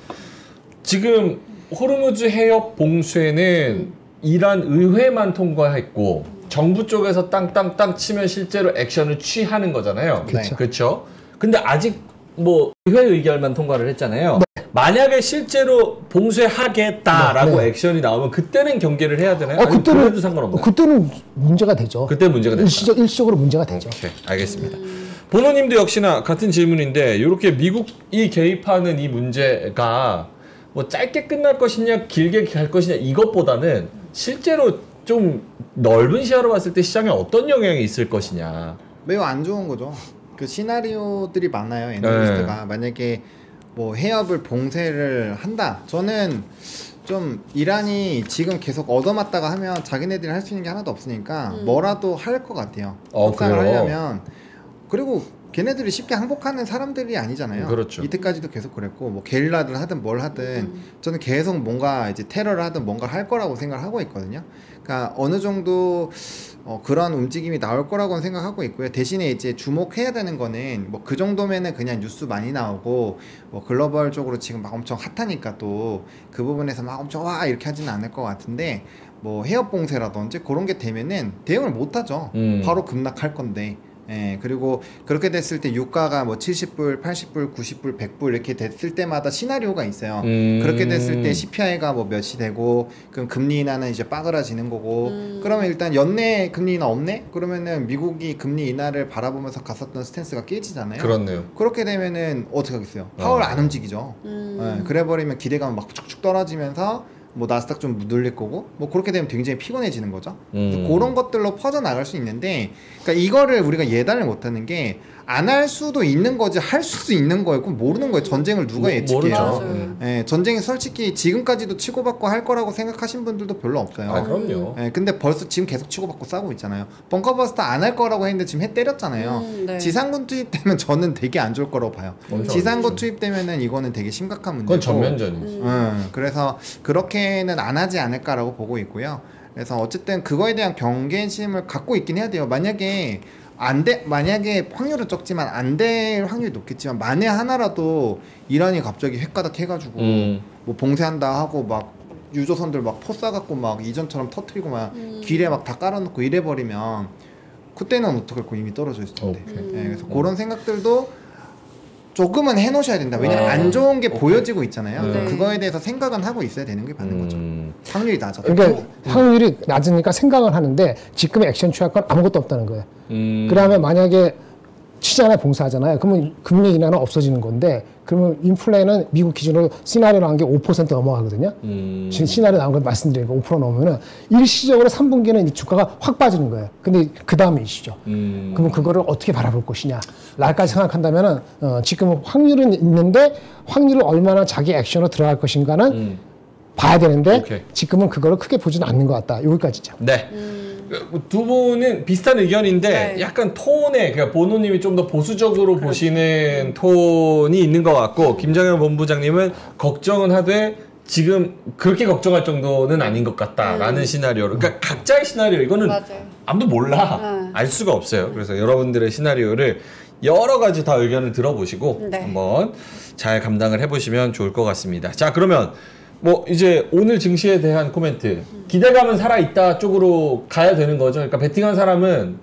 지금 호르무즈 해협 봉쇄는 이란 의회만 통과했고 정부 쪽에서 땅땅땅 치면 실제로 액션을 취하는 거잖아요. 그렇죠. 그렇죠. 근데 아직 뭐 의회 의결만 통과를 했잖아요. 네. 만약에 실제로 봉쇄하겠다라고 액션이 나오면 그때는 경계를 해야 되나요? 아니, 그래도 상관없나요? 그때는 문제가 되죠. 그때 문제가 되죠. 일시적으로 문제가 되죠. 오케이, 알겠습니다. 보노님도 역시나 같은 질문인데 이렇게 미국이 개입하는 이 문제가 뭐 짧게 끝날 것이냐 길게 갈 것이냐 이것보다는 실제로 좀 넓은 시야로 봤을 때 시장에 어떤 영향이 있을 것이냐. 매우 안 좋은 거죠. 그 시나리오들이 많아요. 애널리스트가 만약에 뭐 해협을 봉쇄를 한다. 저는 좀 이란이 지금 계속 얻어맞다가 하면 자기네들이 할 수 있는 게 하나도 없으니까 뭐라도 할 것 같아요. 협상을 하려면. 그리고 걔네들이 쉽게 항복하는 사람들이 아니잖아요. 그렇죠. 이때까지도 계속 그랬고 뭐 게릴라든 하든 뭘 하든 저는 계속 뭔가 이제 테러를 하든 뭔가 할 거라고 생각을 하고 있거든요. 그러니까 어느 정도 그런 움직임이 나올 거라고는 생각하고 있고요. 대신에 이제 주목해야 되는 거는 뭐 그 정도면은 그냥 뉴스 많이 나오고 뭐 글로벌적으로 지금 막 엄청 핫하니까 또 그 부분에서 막 엄청 와 이렇게 하지는 않을 것 같은데 뭐 해협 봉쇄라든지 그런 게 되면은 대응을 못 하죠. 바로 급락할 건데. 예, 그리고 그렇게 됐을 때 유가가 뭐 70불, 80불, 90불, 100불 이렇게 됐을 때마다 시나리오가 있어요. 그렇게 됐을 때 CPI가 뭐 몇이 되고 그럼 금리 인하는 이제 빠그라지는 거고 그러면 일단 연내 금리 인하 없네? 그러면은 미국이 금리 인하를 바라보면서 갔었던 스탠스가 깨지잖아요. 그렇네요. 그렇게 되면은 어떻게 하겠어요? 파월 안 움직이죠. 예, 그래 버리면 기대감은 막 쭉쭉 떨어지면서 뭐 나스닥 좀 눌릴 거고 뭐 그렇게 되면 굉장히 피곤해지는 거죠. 그런 것들로 퍼져나갈 수 있는데 그러니까 이거를 우리가 예단을 못하는 게 안 할 수도 있는 거지 할 수 있는 거예요. 그럼 모르는 거예요. 전쟁을 누가 예측해요. 예, 전쟁이 솔직히 지금까지도 치고받고 할 거라고 생각하신 분들도 별로 없어요. 아, 그럼요. 예, 근데 벌써 지금 계속 치고받고 싸우고 있잖아요. 벙커버스터 안 할 거라고 했는데 지금 해 때렸잖아요. 네. 지상군 투입되면 저는 되게 안 좋을 거라고 봐요. 지상군 투입되면은 이거는 되게 심각한 문제고. 그건 전면전이지. 그래서 그렇게는 안 하지 않을까라고 보고 있고요. 그래서 어쨌든 그거에 대한 경계심을 갖고 있긴 해야 돼요. 만약에 만약에 확률은 적지만 안 될 확률이 높겠지만 만에 하나라도 이란이 갑자기 획가닥 해가지고 뭐 봉쇄한다 하고 막 유조선들 막 포 쏴갖고 막 이전처럼 터트리고 막 길에 막 다 깔아놓고 이래버리면 그때는 어떡할 거 이미 떨어져 있을 텐데. 네, 그래서 그런 생각들도 조금은 해놓으셔야 된다. 왜냐면 안 좋은 게 보여지고 있잖아요. 네. 그거에 대해서 생각은 하고 있어야 되는 게 맞는 거죠. 확률이 낮아. 그러니까 확률이 낮으니까 생각을 하는데 지금의 액션 취할 건 아무것도 없다는 거예요. 그러면 만약에 치잖아요, 봉사하잖아요. 그러면 금리 인하는 없어지는 건데 그러면 인플레는 미국 기준으로 시나리오 나온 게 5% 넘어가거든요. 지금 시나리오 나온 걸 말씀드리니까 5% 넘으면은 일시적으로 3분기는 주가가 확 빠지는 거예요. 근데 그 다음에 이시죠. 그러면 그거를 어떻게 바라볼 것이냐. 날까지 생각한다면은 지금 확률은 있는데 확률을 얼마나 자기 액션으로 들어갈 것인가는 봐야 되는데 지금은 그거를 크게 보지는 않는 것 같다. 여기까지죠. 네. 두 분은 비슷한 의견인데 네. 약간 톤에 그러니까 보노님이 좀 더 보수적으로 보시는 톤이 있는 것 같고 김장현 본부장님은 걱정은 하되 지금 그렇게 걱정할 정도는 아닌 것 같다라는 시나리오로 그러니까 각자의 시나리오 이거는 맞아요. 아무도 몰라 알 수가 없어요. 그래서 여러분들의 시나리오를 여러 가지 다 의견을 들어보시고 네. 한번 잘 감당을 해보시면 좋을 것 같습니다. 자 그러면 뭐 이제 오늘 증시에 대한 코멘트 기대감은 살아있다 쪽으로 가야 되는 거죠. 그러니까 베팅한 사람은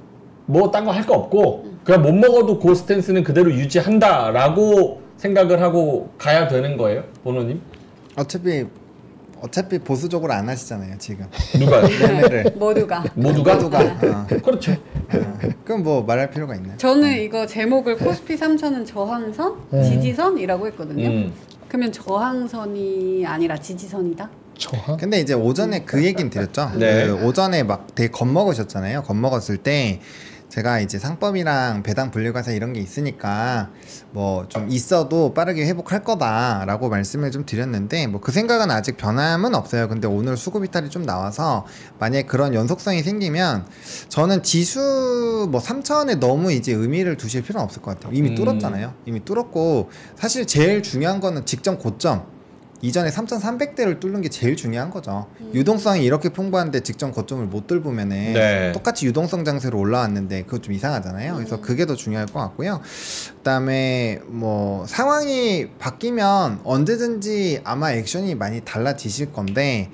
뭐 딴 거 할 거 없고 그냥 못 먹어도 그 스탠스는 그대로 유지한다라고 생각을 하고 가야 되는 거예요, 보노님? 어차피 보수적으로 안 하시잖아요 지금. 누가요? 매매를. 모두가. 그렇죠. 그럼 뭐 말할 필요가 있나요? 저는 이거 제목을 코스피 3000은 저항선, 지지선이라고 했거든요. 그러면 저항선이 아니라 지지선이다? 저항? 근데 이제 오전에 그 얘기는 드렸죠. 네. 그 오전에 막 되게 겁먹으셨잖아요. 겁먹었을 때 제가 이제 상법이랑 배당 분류과세 이런 게 있으니까 뭐 좀 있어도 빠르게 회복할 거다라고 말씀을 좀 드렸는데 뭐 그 생각은 아직 변함은 없어요. 근데 오늘 수급 이탈이 좀 나와서 만약에 그런 연속성이 생기면 저는 지수 뭐 3차원에 너무 이제 의미를 두실 필요는 없을 것 같아요. 이미 뚫었잖아요. 이미 뚫었고 사실 제일 중요한 거는 직전 고점 이전에 3,300대를 뚫는 게 제일 중요한 거죠. 유동성이 이렇게 풍부한데 직전 고점을 못 뚫으면은 네. 똑같이 유동성 장세로 올라왔는데 그거 좀 이상하잖아요. 그래서 그게 더 중요할 것 같고요. 그다음에 뭐 상황이 바뀌면 언제든지 아마 액션이 많이 달라지실 건데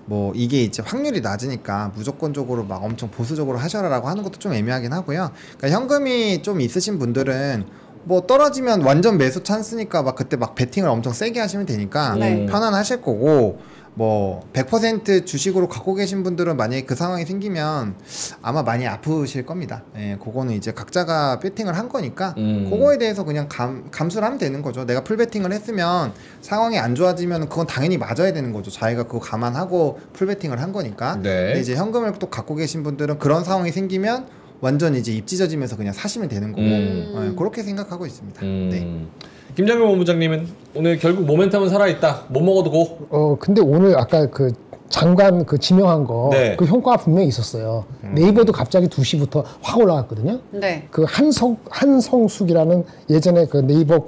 뭐 이게 이제 확률이 낮으니까 무조건적으로 막 엄청 보수적으로 하셔라라고 하는 것도 좀 애매하긴 하고요. 그러니까 현금이 좀 있으신 분들은 뭐 떨어지면 완전 매수 찬스니까 막 그때 막 베팅을 엄청 세게 하시면 되니까 네. 편안하실 거고 뭐 100% 주식으로 갖고 계신 분들은 만약에 그 상황이 생기면 아마 많이 아프실 겁니다. 예, 그거는 이제 각자가 베팅을 한 거니까 그거에 대해서 그냥 감수를 하면 되는 거죠. 내가 풀 베팅을 했으면 상황이 안 좋아지면 그건 당연히 맞아야 되는 거죠. 자기가 그거 감안하고 풀 베팅을 한 거니까. 네. 근데 이제 현금을 또 갖고 계신 분들은 그런 상황이 생기면 완전 이제 입 찢어지면서 그냥 사시면 되는 거고 네, 그렇게 생각하고 있습니다. 네. 김장겸 본부장님은 오늘 결국 모멘텀은 살아있다. 못 먹어도 고. 근데 오늘 아까 그 장관 그 지명한 거 네. 그 효과가 분명히 있었어요. 네이버도 갑자기 2시부터 확 올라갔거든요. 네. 그 한성숙이라는 예전에 그 네이버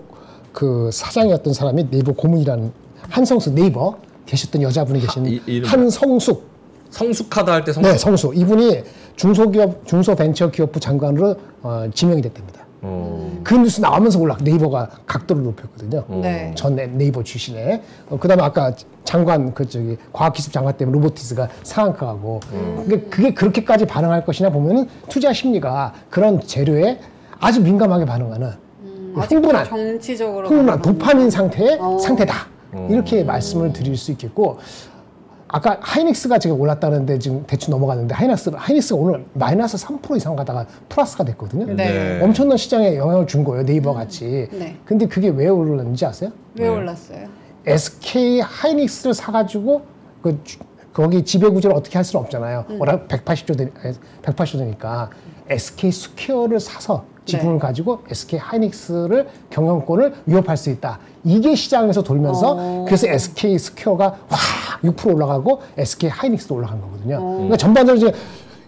그 사장이었던 사람이 네이버 고문이라는 한성숙 네이버 계셨던 여자분이 계신 이름 한성숙. 성숙하다 할 때 성숙. 네, 성숙. 이분이 중소벤처기업부 장관으로 지명이 됐답니다. 그 뉴스 나오면서 네이버가 각도를 높였거든요. 네. 전 네이버 출신에. 그다음에 아까 장관 과학기술 장관 때문에 로보티스가 상한가하고. 그게 그렇게까지 반응할 것이냐 보면은 투자 심리가 그런 재료에 아주 민감하게 반응하는 흥분한 정치적으로 도파민 상태다. 이렇게 말씀을 드릴 수 있겠고. 아까 하이닉스가 지금 올랐다는데 지금 대충 넘어갔는데 하이닉스가 오늘 마이너스 3% 이상 가다가 플러스가 됐거든요. 네. 엄청난 시장에 영향을 준 거예요. 네이버 같이. 네. 근데 그게 왜 올랐는지 아세요? 왜 올랐어요? SK 하이닉스를 사가지고 거기 지배구조를 어떻게 할 수는 없잖아요. 워낙 180조 되니까 SK 스퀘어를 사서 지분을 가지고 SK 하이닉스를 경영권을 위협할 수 있다. 이게 시장에서 돌면서 그래서 SK 스퀘어가 확 6% 올라가고 SK 하이닉스도 올라간 거거든요. 그러니까 전반적으로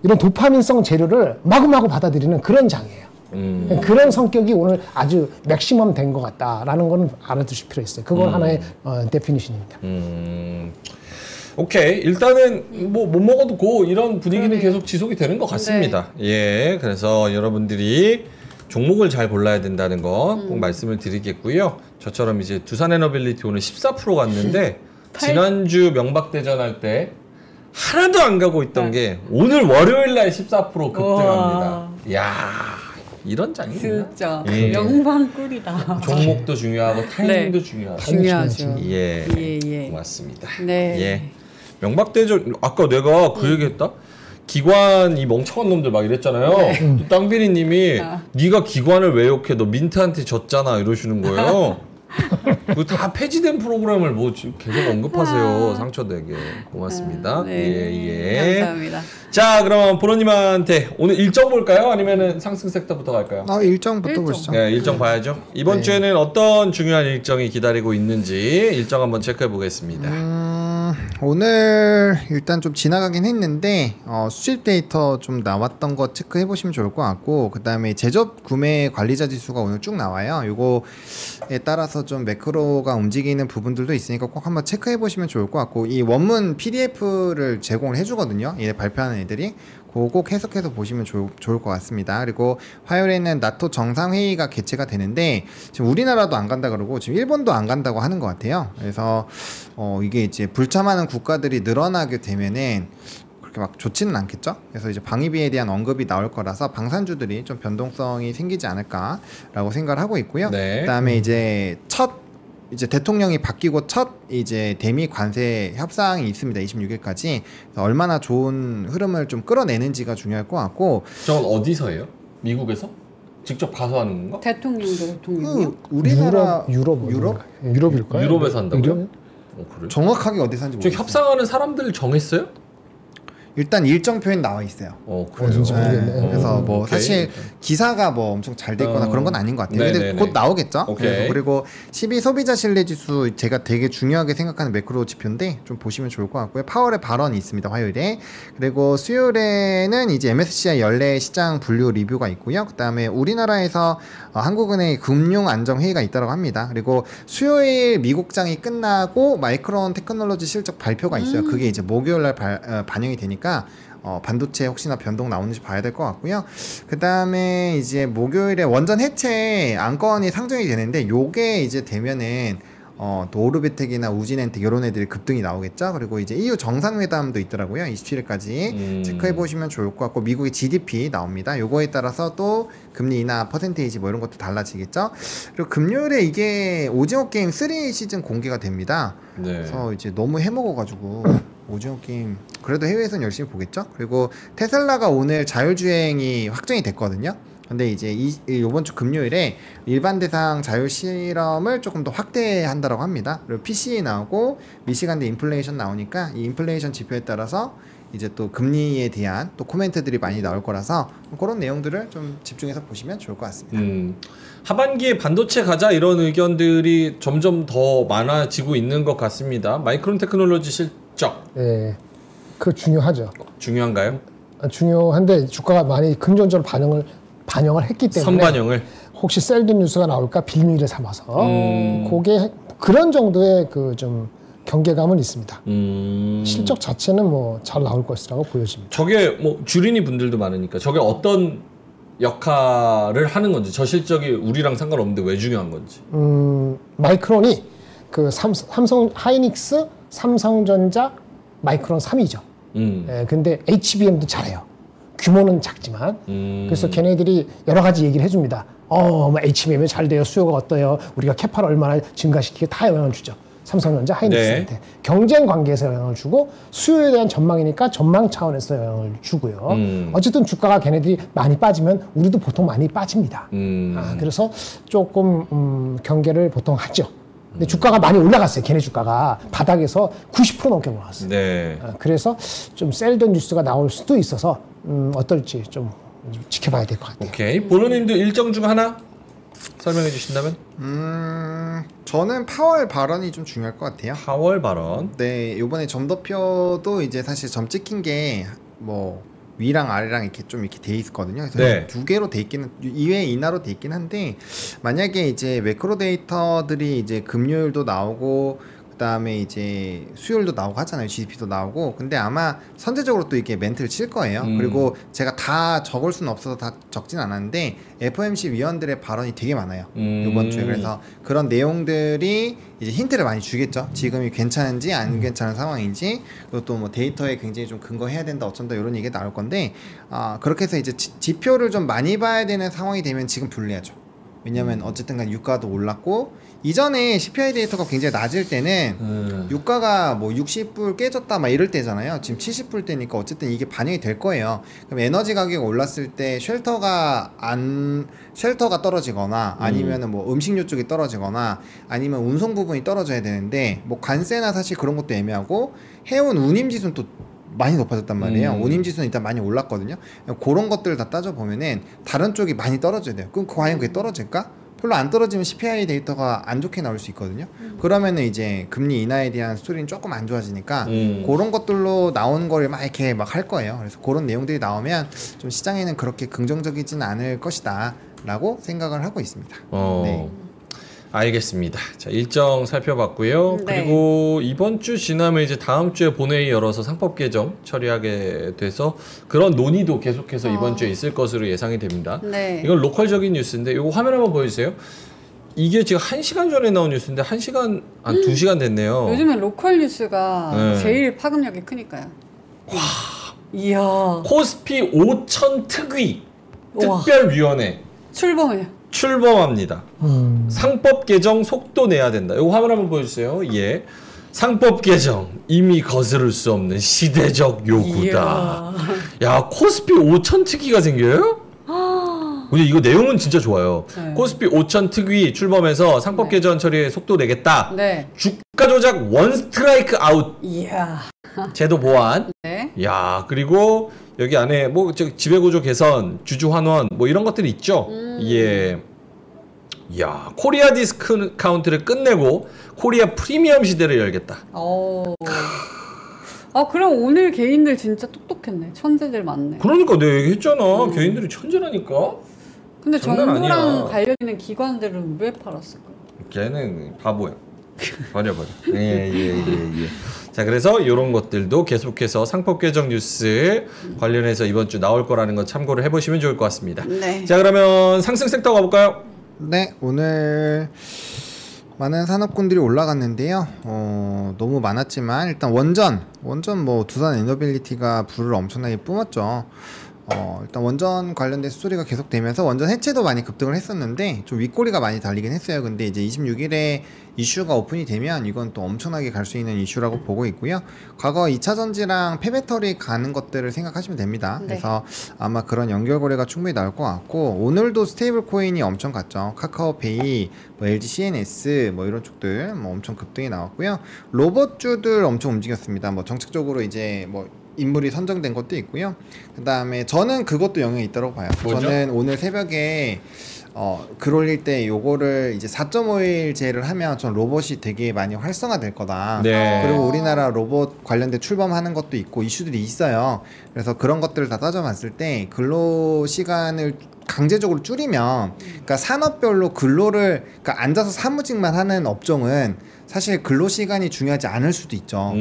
이런 도파민성 재료를 마구마구 받아들이는 그런 장이에요. 그런 성격이 오늘 아주 맥시멈 된 것 같다라는 거는 알아두실 필요 있어요. 그건 하나의 데피니션입니다. 오케이. 일단은 뭐 못 먹어도 고 이런 분위기는 계속 지속이 되는 것 같습니다. 네. 예. 그래서 여러분들이 종목을 잘 골라야 된다는 거 꼭 말씀을 드리겠고요. 저처럼 이제 두산에너빌리티 오늘 14% 갔는데 지난주 명박대전 할 때 하나도 안 가고 있던 게 오늘 월요일 날 14% 급등합니다. 이야. 이런 장이 진짜 예. 영광꿀이다. 종목도 중요하고 타이밍도 네. 중요하고. 중요하죠. 예. 예. 고맙습니다. 네. 예. 명박대전 아까 내가 그 얘기했다. 기관 이 멍청한 놈들 막 이랬잖아요. 또 땅비리님이 네가 기관을 왜 욕해? 너 민트한테 졌잖아 이러시는 거예요. 그 다 폐지된 프로그램을 뭐 계속 언급하세요. 상처되게. 고맙습니다. 네. 예. 감사합니다. 자, 그럼 보로님한테 오늘 일정 볼까요? 아니면은 상승 섹터부터 갈까요? 일정부터 보시죠. 네, 일정 봐야죠. 이번 주에는 어떤 중요한 일정이 기다리고 있는지 일정 한번 체크해 보겠습니다. 오늘 일단 좀 지나가긴 했는데 수집 데이터 좀 나왔던 거 체크해 보시면 좋을 것 같고, 그 다음에 제조업 구매 관리자 지수가 오늘 쭉 나와요. 요거에 따라서 좀 매크로가 움직이는 부분들도 있으니까 꼭 한번 체크해 보시면 좋을 것 같고, 이 원문 PDF를 제공을 해주거든요. 얘 발표하는 애들이. 그거 꼭 해석해서 보시면 좋을 것 같습니다. 그리고 화요일에는 나토 정상회의가 개최가 되는데 지금 우리나라도 안 간다 그러고 지금 일본도 안 간다고 하는 것 같아요. 그래서 이게 이제 불참하는 국가들이 늘어나게 되면은 그렇게 막 좋지는 않겠죠. 그래서 이제 방위비에 대한 언급이 나올 거라서 방산주들이 좀 변동성이 생기지 않을까라고 생각을 하고 있고요. 네. 그다음에 이제 이제 대통령이 바뀌고 첫 이제 대미 관세 협상이 있습니다. 26일까지. 얼마나 좋은 흐름을 좀 끌어내는지가 중요할 것 같고. 저건 어디서 해요? 미국에서? 직접 가서 하는 건가? 대통령이요? 우리나라 유럽일까요? 유럽에서 한다고요? 유럽? 그래? 정확하게 어디서 하는지 저 모르겠어요. 협상하는 사람들 정했어요? 일단 일정표엔 나와 있어요. 그래요. 모르겠네. 그래서 뭐 오케이. 사실 기사가 뭐 엄청 잘 돼 있거나 그런 건 아닌 것 같아요. 근데 네네네. 곧 나오겠죠. 오케이. 그리고 12 소비자 신뢰 지수 제가 되게 중요하게 생각하는 매크로 지표인데 좀 보시면 좋을 것 같고요. 파월의 발언이 있습니다. 화요일에. 그리고 수요일에는 이제 MSCI 연례 시장 분류 리뷰가 있고요. 그다음에 우리나라에서 한국은행 금융안정회의가 있다고 합니다. 그리고 수요일 미국장이 끝나고 마이크론 테크놀로지 실적 발표가 있어요. 그게 이제 목요일날 반영이 되니까 반도체 혹시나 변동 나오는지 봐야 될 것 같고요. 그 다음에 이제 목요일에 원전 해체 안건이 상정이 되는데 요게 이제 되면은 또 오르비텍이나 우진엔텍 이런 애들이 급등이 나오겠죠. 그리고 이제 EU 정상회담도 있더라고요. 27일까지 체크해 보시면 좋을 것 같고 미국의 GDP 나옵니다. 요거에 따라서 또 금리 인하 퍼센테이지 뭐 이런 것도 달라지겠죠. 그리고 금요일에 이게 오징어 게임 3 시즌 공개가 됩니다. 네. 그래서 이제 너무 해먹어가지고 오징어 게임 그래도 해외에서는 열심히 보겠죠. 그리고 테슬라가 오늘 자율주행이 확정이 됐거든요. 근데 이제 이번 주 금요일에 일반 대상 자율 실험을 조금 더 확대한다고 합니다. 그리고 PCE 나오고 미시간대 인플레이션 나오니까 이 인플레이션 지표에 따라서 이제 또 금리에 대한 또 코멘트들이 많이 나올 거라서 그런 내용들을 좀 집중해서 보시면 좋을 것 같습니다. 하반기에 반도체 가자 이런 의견들이 점점 더 많아지고 있는 것 같습니다. 마이크론 테크놀로지 실적. 네, 그 중요하죠. 중요한가요? 중요한데 주가가 많이 금전적으로 반영을 했기 때문에 선반영을. 혹시 셀드 뉴스가 나올까 빌미를 삼아서 그게 그런 정도의 그 좀 경계감은 있습니다. 실적 자체는 뭐 잘 나올 것이라고 보여집니다. 저게 뭐 주린이 분들도 많으니까 저게 어떤 역할을 하는 건지 저 실적이 우리랑 상관없는데 왜 중요한 건지. 마이크론이 그 삼성 하이닉스, 삼성전자, 마이크론 3위죠. 예, 근데 HBM도 잘해요. 규모는 작지만 그래서 걔네들이 여러 가지 얘기를 해줍니다. 뭐 HBM이 잘 돼요. 수요가 어때요? 우리가 캐파를 얼마나 증가시키게 다 영향을 주죠. 삼성전자, 하이닉스한테. 네. 경쟁 관계에서 영향을 주고 수요에 대한 전망이니까 전망 차원에서 영향을 주고요. 어쨌든 주가가 걔네들이 많이 빠지면 우리도 보통 많이 빠집니다. 그래서 조금 경계를 보통 하죠. 근데 주가가 많이 올라갔어요. 걔네 주가가 바닥에서 90% 넘게 올라갔어요. 네. 그래서 좀 셀던 뉴스가 나올 수도 있어서 어떨지 좀 지켜봐야 될 것 같아요. 오케이. 보노님도 일정 중 하나 설명해 주신다면? 저는 파월 발언이 좀 중요할 것 같아요. 파월 발언. 네, 이번에 점도표도 이제 사실 점 찍힌 게 뭐 위랑 아래랑 이렇게 좀 이렇게 돼 있거든요. 그래서 네. 두 개로 돼 있기는 2회 인하로 돼 있긴 한데 만약에 이제 매크로 데이터들이 이제 금요일도 나오고 그다음에 이제 수요일도 나오고 하잖아요. GDP도 나오고. 근데 아마 선제적으로 또 이렇게 멘트를 칠 거예요. 그리고 제가 다 적을 수는 없어서 다 적진 않았는데 FOMC 위원들의 발언이 되게 많아요. 이번 주에. 그래서 그런 내용들이 이제 힌트를 많이 주겠죠. 지금이 괜찮은지 안 괜찮은 상황인지, 그리고 또 뭐 데이터에 굉장히 좀 근거해야 된다 어쩐다 이런 얘기가 나올 건데, 그렇게 해서 이제 지표를 좀 많이 봐야 되는 상황이 되면 지금 불리하죠. 왜냐면 어쨌든 간 유가도 올랐고, 이전에 CPI 데이터가 굉장히 낮을 때는 유가가 뭐 60불 깨졌다 막 이럴 때잖아요. 지금 70불 때니까 어쨌든 이게 반영이 될 거예요. 그럼 에너지 가격이 올랐을 때 쉘터가 떨어지거나 아니면은 뭐 음식료 쪽이 떨어지거나 아니면 운송 부분이 떨어져야 되는데, 뭐 관세나 사실 그런 것도 애매하고 해운 운임 지수는 또 많이 높아졌단 말이에요. 운임 지수는 일단 많이 올랐거든요. 그런 것들을 다 따져보면은 다른 쪽이 많이 떨어져야 돼요. 그럼 과연 그게 떨어질까? 별로 안 떨어지면 CPI 데이터가 안 좋게 나올 수 있거든요. 그러면은 이제 금리 인하에 대한 스토리는 조금 안 좋아지니까 그런 것들로 나오는 거를 막 이렇게 막 할 거예요. 그래서 그런 내용들이 나오면 좀 시장에는 그렇게 긍정적이지는 않을 것이다 라고 생각을 하고 있습니다. 네. 알겠습니다. 자, 일정 살펴봤고요. 네. 그리고 이번 주 지나면 이제 다음 주에 본회의 열어서 상법 개정 처리하게 돼서 그런 논의도 계속해서 이번 주에 있을 것으로 예상이 됩니다. 네. 이건 로컬적인 뉴스인데 이거 화면 한번 보여주세요. 이게 지금 1시간 전에 나온 뉴스인데 1시간, 한 2시간 됐네요. 요즘엔 로컬 뉴스가 네. 제일 파급력이 크니까요. 와. 이야. 코스피 5천 특위 우와. 특별위원회 출범해요. 출범합니다. 상법 개정 속도 내야 된다. 이거 화면 한번 보여주세요. 예. 상법 개정 이미 거스를 수 없는 시대적 요구다. 야, 코스피 5천 특위가 생겨요? 근데 이거 내용은 진짜 좋아요. 네. 코스피 5천 특위 출범해서 상법 네. 개정 처리에 속도 내겠다. 네. 주가 조작 원 스트라이크 아웃. 이야. 제도 보완. 네. 야, 그리고 여기 안에 뭐 지배구조 개선, 주주 환원 뭐 이런 것들이 있죠. 예. 야, 코리아 디스카운트를 끝내고 코리아 프리미엄 시대를 열겠다. 아, 그럼 오늘 개인들 진짜 똑똑했네. 천재들 많네. 그러니까 내가 얘기했잖아. 개인들이 천재라니까. 근데 장난 정부랑 아니야. 관련 있는 기관들은 왜 팔았을까? 걔는 바보야. 버려. 예. 자, 그래서 이런 것들도 계속해서 상법 개정 뉴스 관련해서 이번 주 나올 거라는 거 참고를 해보시면 좋을 것 같습니다. 네. 자, 그러면 상승 섹터 가볼까요? 네, 오늘 많은 산업군들이 올라갔는데요. 너무 많았지만 일단 원전 뭐 두산 에너빌리티가 불을 엄청나게 뿜었죠. 일단 원전 관련된 수소리가 계속되면서 원전 해체도 많이 급등을 했었는데 좀 윗꼬리가 많이 달리긴 했어요. 근데 이제 26일에 이슈가 오픈이 되면 이건 또 엄청나게 갈 수 있는 이슈라고 보고 있고요. 과거 2차 전지랑 폐배터리 가는 것들을 생각하시면 됩니다. 네. 그래서 아마 그런 연결고리가 충분히 나올 것 같고, 오늘도 스테이블 코인이 엄청 갔죠. 카카오페이, 뭐 LG CNS 뭐 이런 쪽들 뭐 엄청 급등이 나왔고요. 로봇주들 엄청 움직였습니다. 뭐 정책적으로 이제 뭐 인물이 선정된 것도 있고요. 그 다음에 저는 그것도 영향이 있다고 봐요. 뭐죠? 저는 오늘 새벽에 글 올릴 때 요거를 이제 4.5일제를 하면 전 로봇이 되게 많이 활성화될 거다. 네. 그리고 우리나라 로봇 관련된 출범하는 것도 있고 이슈들이 있어요. 그래서 그런 것들을 다 따져봤을 때 근로 시간을 강제적으로 줄이면, 그러니까 산업별로 근로를, 그러니까 앉아서 사무직만 하는 업종은 사실 근로 시간이 중요하지 않을 수도 있죠.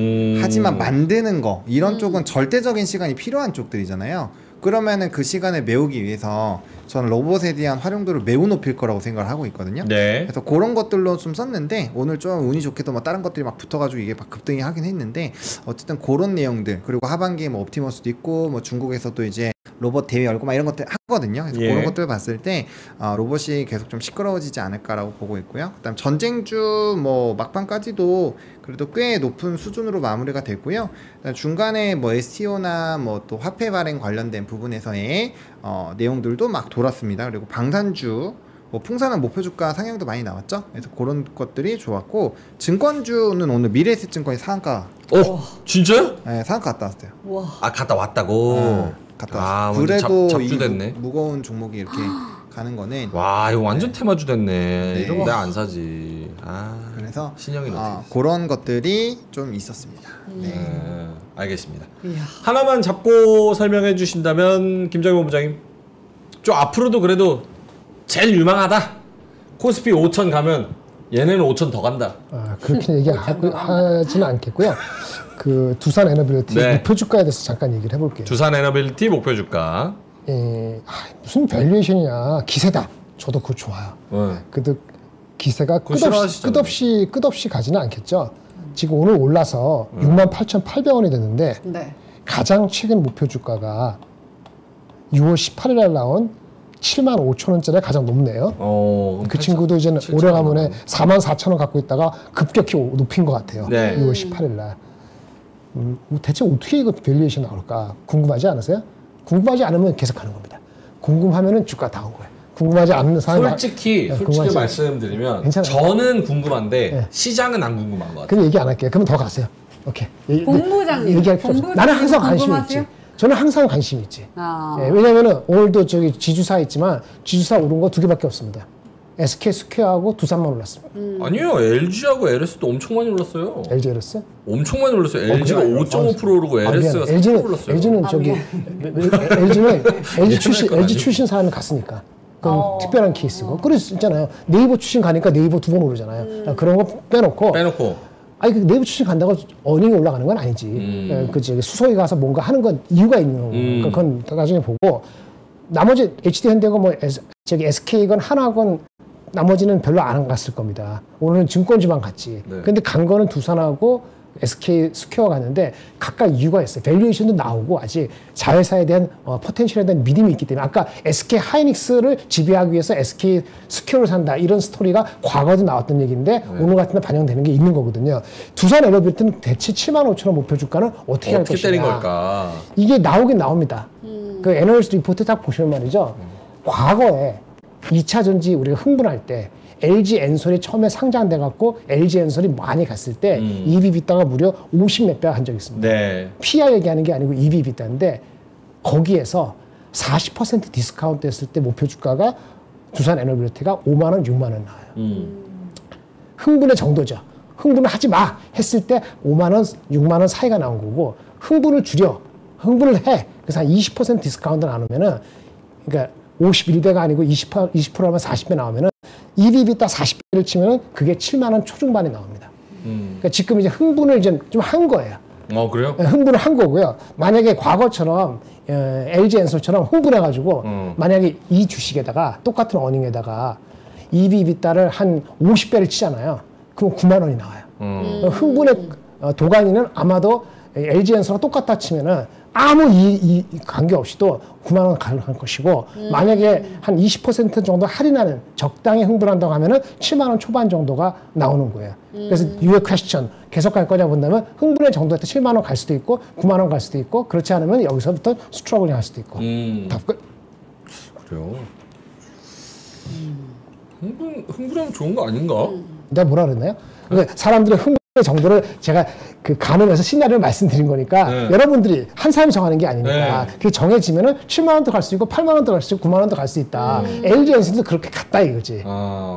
하지만 만드는 거 이런 쪽은 절대적인 시간이 필요한 쪽들이잖아요. 그러면은 그 시간을 메우기 위해서 저는 로봇에 대한 활용도를 매우 높일 거라고 생각을 하고 있거든요. 네. 그래서 그런 것들로 좀 썼는데, 오늘 좀 운이 좋게도 뭐 다른 것들이 막 붙어가지고 이게 막 급등이 하긴 했는데, 어쨌든 그런 내용들, 그리고 하반기에 뭐 옵티머스도 있고 뭐 중국에서도 이제 로봇 대회 열고 막 이런 것들 하거든요. 그래서 예. 그런 것들 봤을 때 로봇이 계속 좀 시끄러워지지 않을까라고 보고 있고요. 그다음 전쟁주 뭐 막판까지도 그래도 꽤 높은 수준으로 마무리가 됐고요. 중간에 뭐 STO나 뭐 또 화폐 발행 관련된 부분에서의 내용들도 막 돌았습니다. 그리고 방산주, 뭐 풍산은 목표 주가 상향도 많이 나왔죠. 그래서 그런 것들이 좋았고, 증권주는 오늘 미래에셋증권이 상한가, 진짜요? 네, 상한가 갔다 왔어요. 와. 아, 갔다 왔다고. 갔다 아, 왔어요. 완전 그래도 잡주됐네. 이 무거운 종목이 이렇게 가는 거는, 와, 이거 완전 테마주 됐네. 네. 이러면 내가 안 사지. 아, 그래서 신영이 어떻게 그런 것들이 좀 있었습니다. 네, 알겠습니다. 이야. 하나만 잡고 설명해 주신다면 김정희 본부장님, 좀 앞으로도 그래도 제일 유망하다. 코스피 5천 가면 얘네는 5천 더 간다. 그렇게 얘기하지는 않겠고요. 그 두산 에너빌리티 네. 목표 주가에 대해서 잠깐 얘기를 해볼게요. 두산 에너빌리티 목표 주가. 무슨 밸류에이션이야. 기세다. 저도 그거 좋아요. 그래도 기세가 그거 싫어하시잖아요. 끝없이 가지는 않겠죠. 지금 오늘 올라서 68,800원이 됐는데, 네. 가장 최근 목표 주가가 6월 18일 날 나온 75,000원짜리 가장 높네요. 그 친구도 이제는 오래가면에 44,000원 갖고 있다가 급격히 높인 것 같아요. 네. 6월 18일 날. 대체 어떻게 이거 밸류에이션 나올까 궁금하지 않으세요? 궁금하지 않으면 계속 가는 겁니다. 궁금하면은 주가 다 온 거예요. 궁금하지 않는 사람이 솔직히 궁금하지 말씀드리면 괜찮아요. 저는 궁금한데 네. 시장은 안 궁금한 것 같아요. 그럼 얘기 안 할게요. 그러면 더 가세요. 오케이. 본부장님. 얘기할 필요 없어. 본부장님 나는 항상 관심이 궁금하세요? 있지. 저는 항상 관심이 있지. 아. 예, 왜냐면은 오늘도 저기 지주사 있지만 지주사 오른 거 2개밖에 없습니다. SK 스퀘어하고 두산만 올랐습니다. 아니요, LG하고 LS도 엄청 많이 올랐어요. LG LS? 엄청 많이 올랐어요. LG가 그래요? 5.5% 오르고 LS가 3% 올랐어요. LG는 저기 LG는 LG 출신 사람이 갔으니까. 그건 특별한 케이스고. 그래서 있잖아요. 네이버 출신 가니까 네이버 2번 오르잖아요. 그런 거 빼놓고. 아니 그 네이버 출신 간다고 어닝이 올라가는 건 아니지. 그 저기 수소에 가서 뭔가 하는 건 이유가 있는 거고. 그러니까 그건 나중에 보고. 나머지 HD 현대건 뭐 저기 SK건 하나건 나머지는 별로 안 갔을 겁니다. 오늘은 증권지만 갔지. 네. 근데 간 거는 두산하고 SK 스퀘어 갔는데 각각 이유가 있어요. 밸류에이션도 나오고 아직 자회사에 대한 포텐셜에 대한 믿음이 있기 때문에, 아까 SK 하이닉스를 지배하기 위해서 SK 스퀘어를 산다 이런 스토리가 과거에도 나왔던 얘기인데 오늘 같은 날 반영되는 게 있는 거거든요. 두산 에너빌리티는 대체 75,000원 목표 주가는 어떻게 할 것이냐. 때린 걸까? 이게 나오긴 나옵니다. 그 애널리스트 리포트 딱 보시면 말이죠. 과거에 2차 전지 우리가 흥분할 때 LG 엔솔이 처음에 상장돼 갖고 LG 엔솔이 많이 갔을 때 EV/EBITDA가 무려 50몇 배가 한 적이 있습니다. 네. PI 얘기하는 게 아니고 EV/EBITDA인데 거기에서 40% 디스카운트 했을 때 목표 주가가 두산 에너빌리티가 5만 원, 6만 원 나와요. 흥분의 정도죠. 흥분을 하지 마 했을 때 5만 원, 6만 원 사이가 나온 거고 흥분을 줄여. 흥분을 해. 그래서 한 20% 디스카운트 나누면은 그러니까 51배가 아니고 20%하면 40배 나오면은 EV/EBITDA 40배를 치면은 그게 7만 원 초중반에 나옵니다. 그러니까 지금 이제 흥분을 좀 한 거예요. 그래요? 흥분을 한 거고요. 만약에 과거처럼 LG 엔솔처럼 흥분해가지고 만약에 이 주식에다가 똑같은 어닝에다가 EV/EBITDA를 한 50배를 치잖아요. 그럼 9만 원이 나와요. 흥분의 도가니는 아마도 LG 엔솔과 똑같다 치면은 아무 관계 없이도 9만 원 가능할 것이고 만약에 한 20% 정도 할인하는 적당히 흥분한다고 하면은 7만 원 초반 정도가 나오는 거예요. 그래서 유의 퀘스천 계속 갈 거냐 본다면 흥분의 정도에 7만 원 갈 수도 있고 9만 원 갈 수도 있고 그렇지 않으면 여기서부터 스트러글링 할 수도 있고. 답 끝. 그래요. 흥분하면 좋은 거 아닌가? 내가 뭐라 그랬나요? 그러니까 사람들의 흥분의 정도를 제가 그 가늠해서 시나리오를 말씀드린 거니까 여러분들이 한 사람이 정하는 게 아니니까 그게 정해지면은 7만 원도 갈 수 있고 8만 원도 갈 수 있고 9만 원도 갈 수 있다. LG 엔솔도 그렇게 갔다 이거지.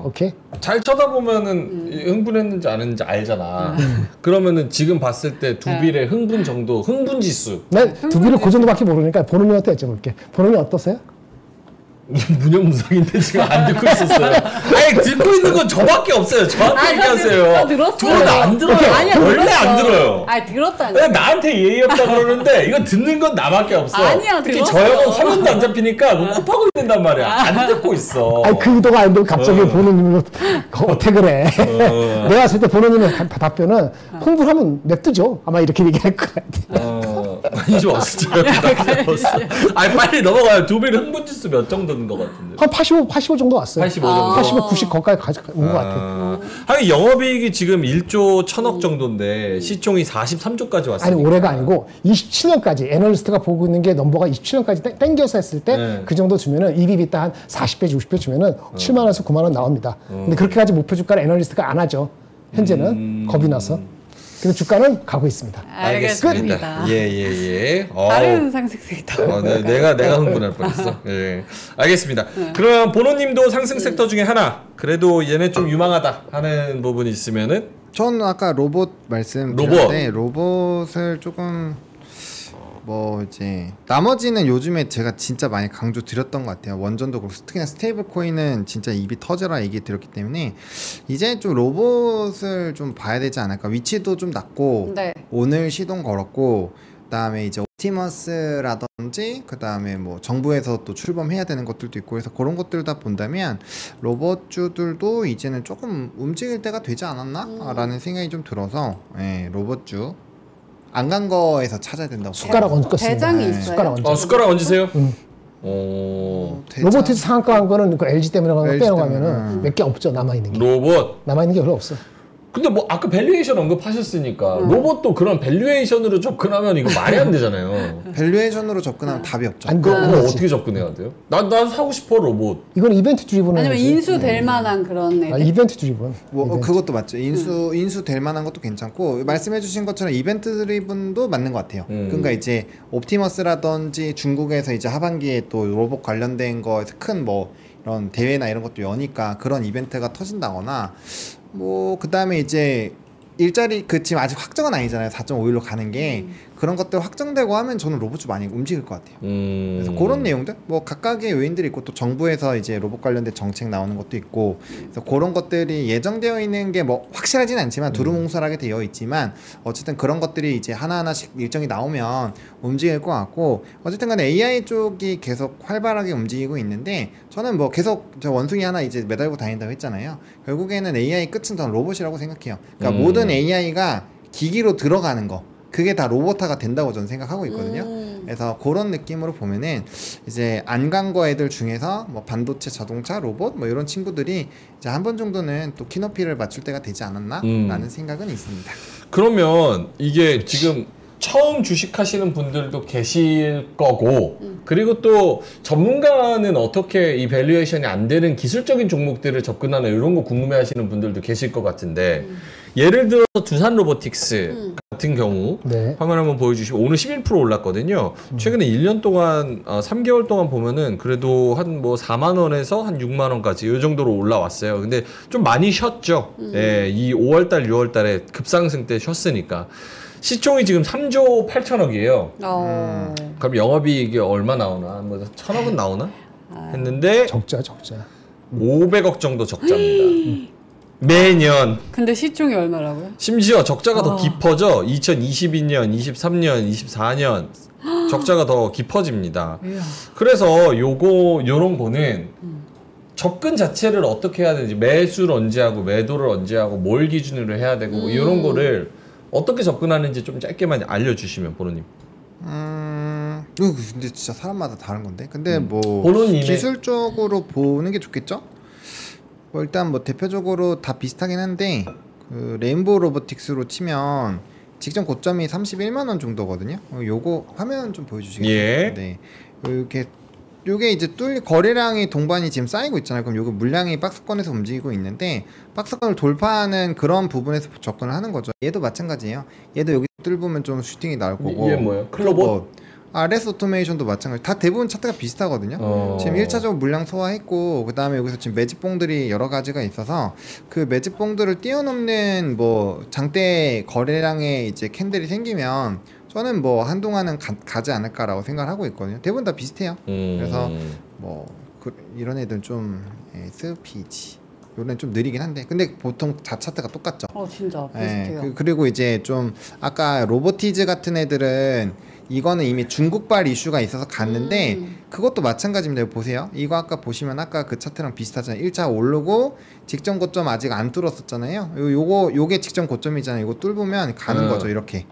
오케이? 잘 쳐다보면은 흥분했는지 안 했는지 알잖아. 그러면은 지금 봤을 때 두빌의 흥분 정도, 흥분 지수. 난 두빌을 그 정도밖에 모르니까 보름이한테 여쭤볼게. 보름이 어떠세요? 무념무상인데 지금 안 듣고 있었어요. 아니 듣고 있는 건 저밖에 없어요. 저한테 얘기하세요. 두 분 안 들어요. 아니야, 원래 들었어. 안 들어요. 아니 들었다니. 그냥 나한테 예의 없다 그러는데 이거 듣는 건 나밖에 없어. 아니야, 특히 들었어. 저 형은 화면도 안 잡히니까 뭐 kop하고 있는단 말이야. 안 듣고 있어. 아니 그 의도가 아닌데 갑자기 보는님으로 어떻게 그래? 내가 봤을 때 보는님의 답변은 흥분하면 냅두죠. 아마 이렇게 얘기할 것 같아. 많이 좋았어. 아니 빨리 넘어가요. 두빌 흥분 지수 몇 정도인 것 같은데. 한 85 정도 왔어요. 85 정도. 85, 90 거기까지 온 것 같아요. 하긴 영업이익이 지금 1조 1천억 정도인데 시총이 43조까지 왔어요. 아니 올해가 아니고 27년까지 애널리스트가 보고 있는 게 넘버가 27년까지 땡겨서 했을 때 그 정도 주면은 EV/EBITDA 한 40배, 60배 주면은 7만 원에서 9만 원 나옵니다. 근데 그렇게까지 목표 주가를 애널리스트가 안 하죠. 현재는 겁이 나서. 근데 주가는 가고 있습니다. 알겠습니다. 예. 다른 상승 섹터. 내가 흥분할 뻔했어. 예. 알겠습니다. 그럼 보노님도 상승 섹터 중에 하나 그래도 얘네 좀 유망하다 하는 부분이 있으면은 저는 아까 로봇 말씀드렸는데 로봇을 조금 뭐 이제 나머지는 요즘에 제가 진짜 많이 강조 드렸던 것 같아요. 원전도 그렇고 특히나 스테이블 코인은 진짜 입이 터져라 얘기 드렸기 때문에 이제 좀 로봇을 좀 봐야 되지 않을까. 위치도 좀 낮고 네. 오늘 시동 걸었고 그다음에 이제 옵티머스라든지 그다음에 뭐 정부에서 또 출범해야 되는 것들도 있고 그래서 그런 것들 다 본다면 로봇주들도 이제는 조금 움직일 때가 되지 않았나? 라는 생각이 좀 들어서 로봇주 안 간 거에서 찾아야 된다고. 숟가락 얹었습니다. 대장이 있어요. 숟가락 얹어. 숟가락 얹으세요? 로보티스 상한가 한 거는 그 LG 때문에 빼놓으면은 몇 개 없죠. 남아있는 게. 로봇. 남아있는 게 별로 없어. 근데 뭐 아까 밸류에이션 언급하셨으니까 로봇도 그런 밸류에이션으로 접근하면 이거 말이 안 되잖아요. 밸류에이션으로 접근하면 답이 없죠. 안 그럼 그렇지. 어떻게 접근해야 돼요? 난 사고 싶어 로봇. 이건 이벤트 드리븐 아니면 인수될 만한 그런 애들. 이벤트 드리븐. 뭐 그것도 맞죠. 인수 될 만한 것도 괜찮고 말씀해주신 것처럼 이벤트 드리븐도 맞는 것 같아요. 그러니까 이제 옵티머스라든지 중국에서 이제 하반기에 또 로봇 관련된 거에서 큰 뭐 이런 대회나 이런 것도 여니까 그런 이벤트가 터진다거나 뭐 그 다음에 이제 일자리 그 지금 아직 확정은 아니잖아요. 4.5일로 가는 게 그런 것들 확정되고 하면 저는 로봇주 많이 움직일 것 같아요. 그래서 그런 내용들 뭐 각각의 요인들이 있고 또 정부에서 이제 로봇 관련된 정책 나오는 것도 있고 그래서 그런 것들이 예정되어 있는 게 뭐 확실하진 않지만 두루뭉술하게 되어 있지만 어쨌든 그런 것들이 이제 하나하나씩 일정이 나오면 움직일 것 같고 어쨌든 간에 AI 쪽이 계속 활발하게 움직이고 있는데 저는 뭐 계속 저 원숭이 하나 이제 매달고 다닌다고 했잖아요. 결국에는 AI 끝은 저는 로봇이라고 생각해요. 그러니까 모든 AI가 기기로 들어가는 거 그게 다 로봇화가 된다고 저는 생각하고 있거든요. 그래서 그런 느낌으로 보면은 이제 안 간 거 애들 중에서 뭐 반도체, 자동차, 로봇 뭐 이런 친구들이 이제 한 번 정도는 또 키높이를 맞출 때가 되지 않았나 라는 생각은 있습니다. 그러면 이게 지금 처음 주식하시는 분들도 계실 거고 그리고 또 전문가는 어떻게 이 밸류에이션이 안 되는 기술적인 종목들을 접근하나 이런 거 궁금해하시는 분들도 계실 것 같은데 예를 들어서 두산 로보틱스 같은 경우 네. 화면 한번 보여주시면 오늘 11% 올랐거든요. 최근에 1년 동안 3개월 동안 보면은 그래도 한 뭐 4만 원에서 한 6만 원까지 이 정도로 올라왔어요. 근데 좀 많이 쉬었죠. 예, 이 5월달, 6월달에 급상승 때 쉬었으니까. 시총이 지금 3조 8천억이에요. 그럼 영업이익이 얼마 나오나? 뭐 1,000억은 나오나? 했는데 적자. 500억 정도 적자입니다. 매년. 근데 시총이 얼마라고요? 심지어 적자가 더 깊어져. 2022년, 23년, 24년 적자가 더 깊어집니다. 이야. 그래서 요런 거는 접근 자체를 어떻게 해야 되는지 매수를 언제 하고 매도를 언제 하고 뭘 기준으로 해야 되고 뭐 이런 거를 어떻게 접근하는지 좀 짧게만 알려주시면 보노님. 이거 근데 진짜 사람마다 다른 건데. 근데 뭐 보노님의 기술적으로 보는 게 좋겠죠? 뭐 일단 뭐 대표적으로 다 비슷하긴 한데 그 레인보우 로보틱스로 치면 직전 고점이 31만 원 정도거든요. 요거 화면 좀 보여주시겠어요? 예. 네. 요게 이제 거래량이 동반이 지금 쌓이고 있잖아요. 그럼 요거 물량이 박스권에서 움직이고 있는데 박스권을 돌파하는 그런 부분에서 접근을 하는 거죠. 얘도 마찬가지예요. 얘도 여기 뚫으면 좀 슈팅이 나올 거고. 얘 뭐예요? 클로봇? RS 오토메이션도 마찬가지. 다 대부분 차트가 비슷하거든요. 지금 1차적으로 물량 소화했고 그 다음에 여기서 지금 매집봉들이 여러 가지가 있어서 그 매집봉들을 뛰어넘는 뭐 장대 거래량의 이제 캔들이 생기면 저는 뭐 한동안은 가지 않을까라고 생각을 하고 있거든요. 대부분 다 비슷해요. 그래서 뭐 이런 애들은 좀 SPG 요런 좀 느리긴 한데 근데 보통 다 차트가 똑같죠. 진짜 비슷해요. 그리고 이제 좀 아까 로보티즈 같은 애들은 이거는 이미 중국발 이슈가 있어서 갔는데 그것도 마찬가지입니다. 보세요. 이거 아까 보시면 아까 그 차트랑 비슷하잖아요. 1차 오르고 직전 고점 아직 안 뚫었었잖아요. 요게 직전 고점이잖아요. 이거 뚫으면 가는 거죠. 이렇게.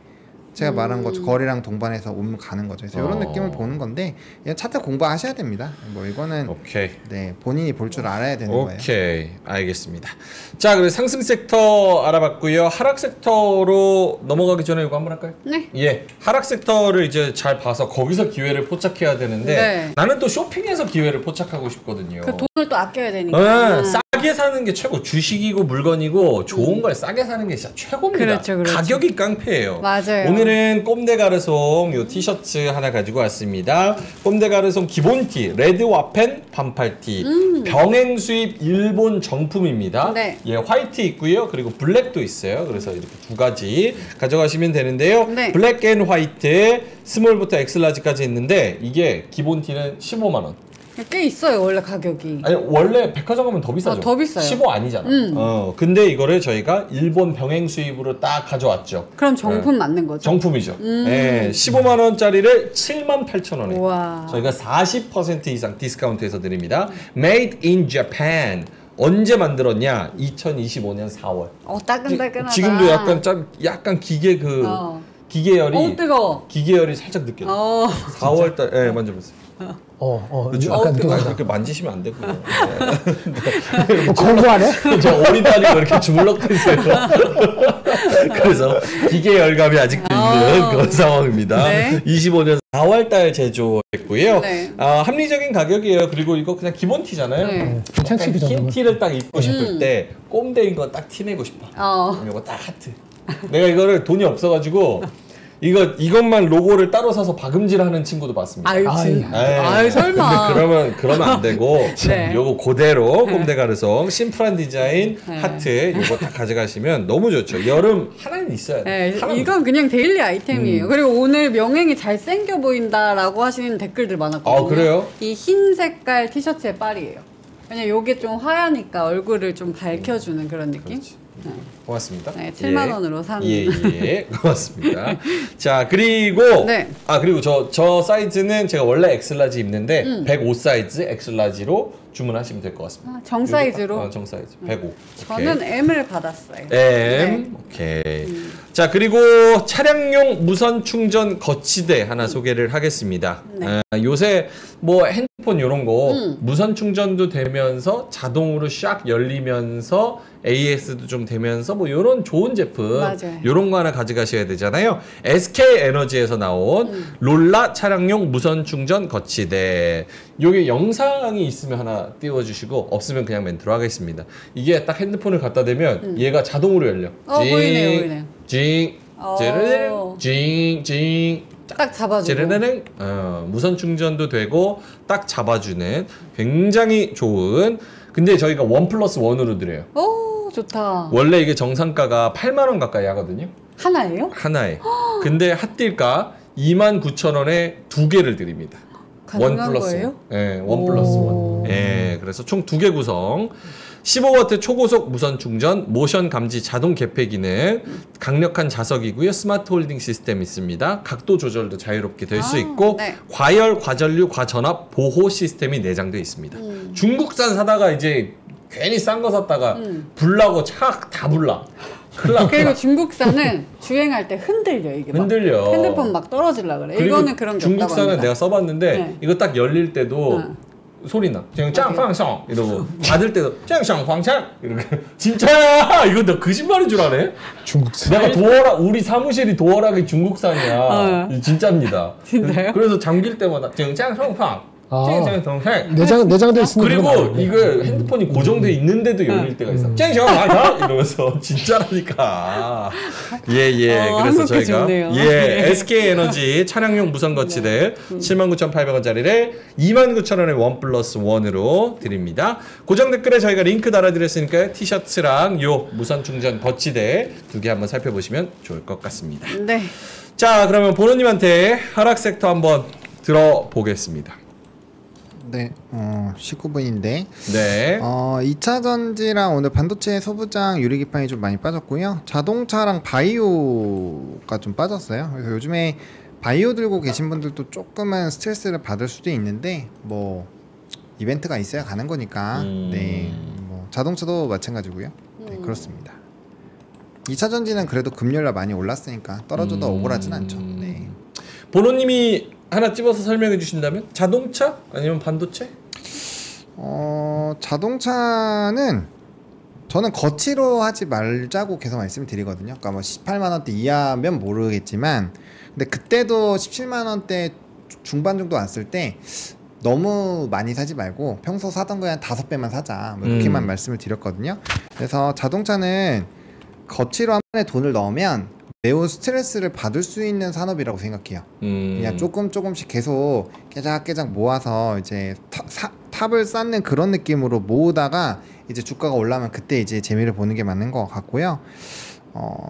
제가 말한 거죠. 거래량 동반해서 오면 가는 거죠. 그래서 이런 느낌을 보는 건데 그냥 차트 공부하셔야 됩니다. 뭐 이거는 오케이. 네 본인이 볼 줄 알아야 되는 거예요. 오케이, 알겠습니다. 자, 그래서 상승 섹터 알아봤고요. 하락 섹터로 넘어가기 전에 이거 한번 할까요? 네. 예, 하락 섹터를 이제 잘 봐서 거기서 기회를 포착해야 되는데 네. 나는 또 쇼핑에서 기회를 포착하고 싶거든요. 그 돈을 또 아껴야 되니까. 싸게 사는 게 최고. 주식이고 물건이고 좋은 걸 싸게 사는 게 진짜 최고입니다. 그렇죠. 가격이 깡패예요. 맞아요. 오늘은 꼼데 가르송 요 티셔츠 하나 가지고 왔습니다. 꼼데 가르송 기본티, 레드 와펜 반팔티, 병행 수입 일본 정품입니다. 네. 예, 화이트 있고요. 그리고 블랙도 있어요. 그래서 이렇게 두 가지 가져가시면 되는데요. 네. 블랙 앤 화이트, 스몰부터 엑스라지까지 있는데 이게 기본티는 15만 원. 꽤 있어요 원래 가격이. 아니 원래 백화점 가면 더 비싸죠. 더 비싸요. 15 아니잖아. 근데 이거를 저희가 일본 병행 수입으로 딱 가져왔죠. 그럼 정품 맞는 거죠? 정품이죠. 네, 15만 원짜리를 7만 8천 원에 우와. 저희가 40% 이상 디스카운트해서 드립니다. Made in Japan. 언제 만들었냐? 2025년 4월. 따끈따끈하다. 지금도 약간 기계 기계열이 뜨거워. 기계열이 살짝 느껴요. 4월달 예, 만져보세요. 그렇죠? 약간 그렇게 만지시면 안 되고요. 공부하네? 저 어린아이가 이렇게 주물럭대세요. 그래서 기계 열감이 아직도 있는 그런 상황입니다. 네. 25년 4월달 제조했고요. 네. 합리적인 가격이에요. 그리고 이거 그냥 기본 티잖아요. 네. 괜찮지 그 흰 정도면. 티를 딱 입고 싶을 때 꼼데인 거 딱 티내고 싶어. 이거 딱 하트. 내가 이거를 돈이 없어가지고 이것만 로고를 따로 사서 박음질하는 친구도 봤습니다. 아유 설마. 근데 그러면 안 되고 네. 요거 그대로 꼼데 가르송 심플한 디자인 네. 하트 요거 다 가져가시면 너무 좋죠. 여름 하나는 있어야 돼. 네, 이건 그냥 데일리 아이템이에요. 그리고 오늘 명행이 잘생겨 보인다라고 하시는 댓글들 많았거든요. 그래요? 이 흰 색깔 티셔츠의 빨이에요. 왜냐면 요게 좀 화려하니까 얼굴을 좀 밝혀주는 그런 느낌? 고맙습니다. 네, 7만 원으로 산. 예, 고맙습니다. 자, 그리고 네. 그리고 저 사이즈는 제가 원래 엑슬라지 입는데 105 사이즈 엑슬라지로 주문하시면 될 것 같습니다. 정 사이즈로? 정 사이즈 105. 저는 M을 받았어요. M. 오케이. 자, 그리고 차량용 무선 충전 거치대 하나 소개를 하겠습니다. 네. 요새 뭐 핸드폰 이런 거 무선 충전도 되면서 자동으로 샥 열리면서 AS도 좀 되면서 뭐 이런 좋은 제품 맞아요. 이런 거 하나 가져가셔야 되잖아요. SK 에너지에서 나온 롤라 차량용 무선 충전 거치대. 요게 영상이 있으면 하나 띄워주시고 없으면 그냥 멘트로 하겠습니다. 이게 딱 핸드폰을 갖다 대면 얘가 자동으로 열려. 보이네요, 보이네요. 징, 찌르르릉, 징, 징. 딱 잡아주고. 찌르르릉. 무선 충전도 되고 딱 잡아주는 굉장히 좋은. 근데 저희가 1+1으로 드려요. 오, 좋다. 원래 이게 정상가가 8만 원 가까이 하거든요. 하나예요? 하나에. 근데 핫딜가 29,000원에 두 개를 드립니다. 가능한 거예요? 예, 1+1. 예, 그래서 총 2개 구성. 15W 초고속 무선 충전, 모션 감지 자동 개폐 기능, 강력한 자석이고요. 스마트 홀딩 시스템 있습니다. 각도 조절도 자유롭게 될 수 있고 네. 과열, 과전류, 과전압 보호 시스템이 내장되어 있습니다. 중국산 사다가 이제 괜히 싼 거 샀다가 불나고 차 다 불나. 그리고 중국산은 주행할 때 흔들려 이게 막. 흔들려. 핸드폰 막 떨어질라 그래. 이거는 그런 게 없다고 중국산은 합니다. 내가 써봤는데 네. 이거 딱 열릴 때도 소리 나. 그냥 짱팡성 이러고 닫을 때도 짱쌍황창 이렇게 진짜야. 이거 너 거짓말인 줄 아네. 중국산. 내가 도어락 우리 사무실이 도어락이 중국산이야. 진짜입니다. 진짜요? 그래서 잠길 때마다 짱쌍황 내장돼 있으면 그리고 이거 핸드폰이 고정돼 있는데도 열릴 때가 있어. 짱쌍황 이러면서 진짜라니까. 예예. 그래서 한국에 저희가 좋네요. 예 SK 에너지 차량용 무선 거치대 79,800원짜리를 29,000원에 1+1으로 드립니다. 고정 댓글에 저희가 링크 달아드렸으니까 티셔츠랑 요 무선 충전 거치대 두 개 한번 살펴보시면 좋을 것 같습니다. 네. 자, 그러면 보노님한테 하락 섹터 한번 들어보겠습니다. 네, 19분인데 네. 2차 전지랑 오늘 반도체 소부장 유리기판이 좀 많이 빠졌고요. 자동차랑 바이오가 좀 빠졌어요. 그래서 요즘에 바이오 들고 계신 분들도 조금은 스트레스를 받을 수도 있는데 뭐 이벤트가 있어야 가는 거니까 네, 뭐 자동차도 마찬가지고요. 네, 그렇습니다. 2차 전지는 그래도 금요일날 많이 올랐으니까 떨어져도 억울하진 않죠. 네. 보노님이 하나 집어서 설명해 주신다면 자동차 아니면 반도체? 자동차는 저는 거치로 하지 말자고 계속 말씀을 드리거든요. 그러니까 뭐 18만 원대 이하면 모르겠지만, 근데 그때도 17만 원대 중반 정도 왔을 때 너무 많이 사지 말고 평소 사던 거에 한 5배만 사자, 뭐 이렇게만 말씀을 드렸거든요. 그래서 자동차는 거치로 한 번에 돈을 넣으면 매우 스트레스를 받을 수 있는 산업이라고 생각해요. 그냥 조금씩 계속 깨작깨작 모아서 이제 탑을 쌓는 그런 느낌으로 모으다가 이제 주가가 올라면 그때 이제 재미를 보는 게 맞는 것 같고요.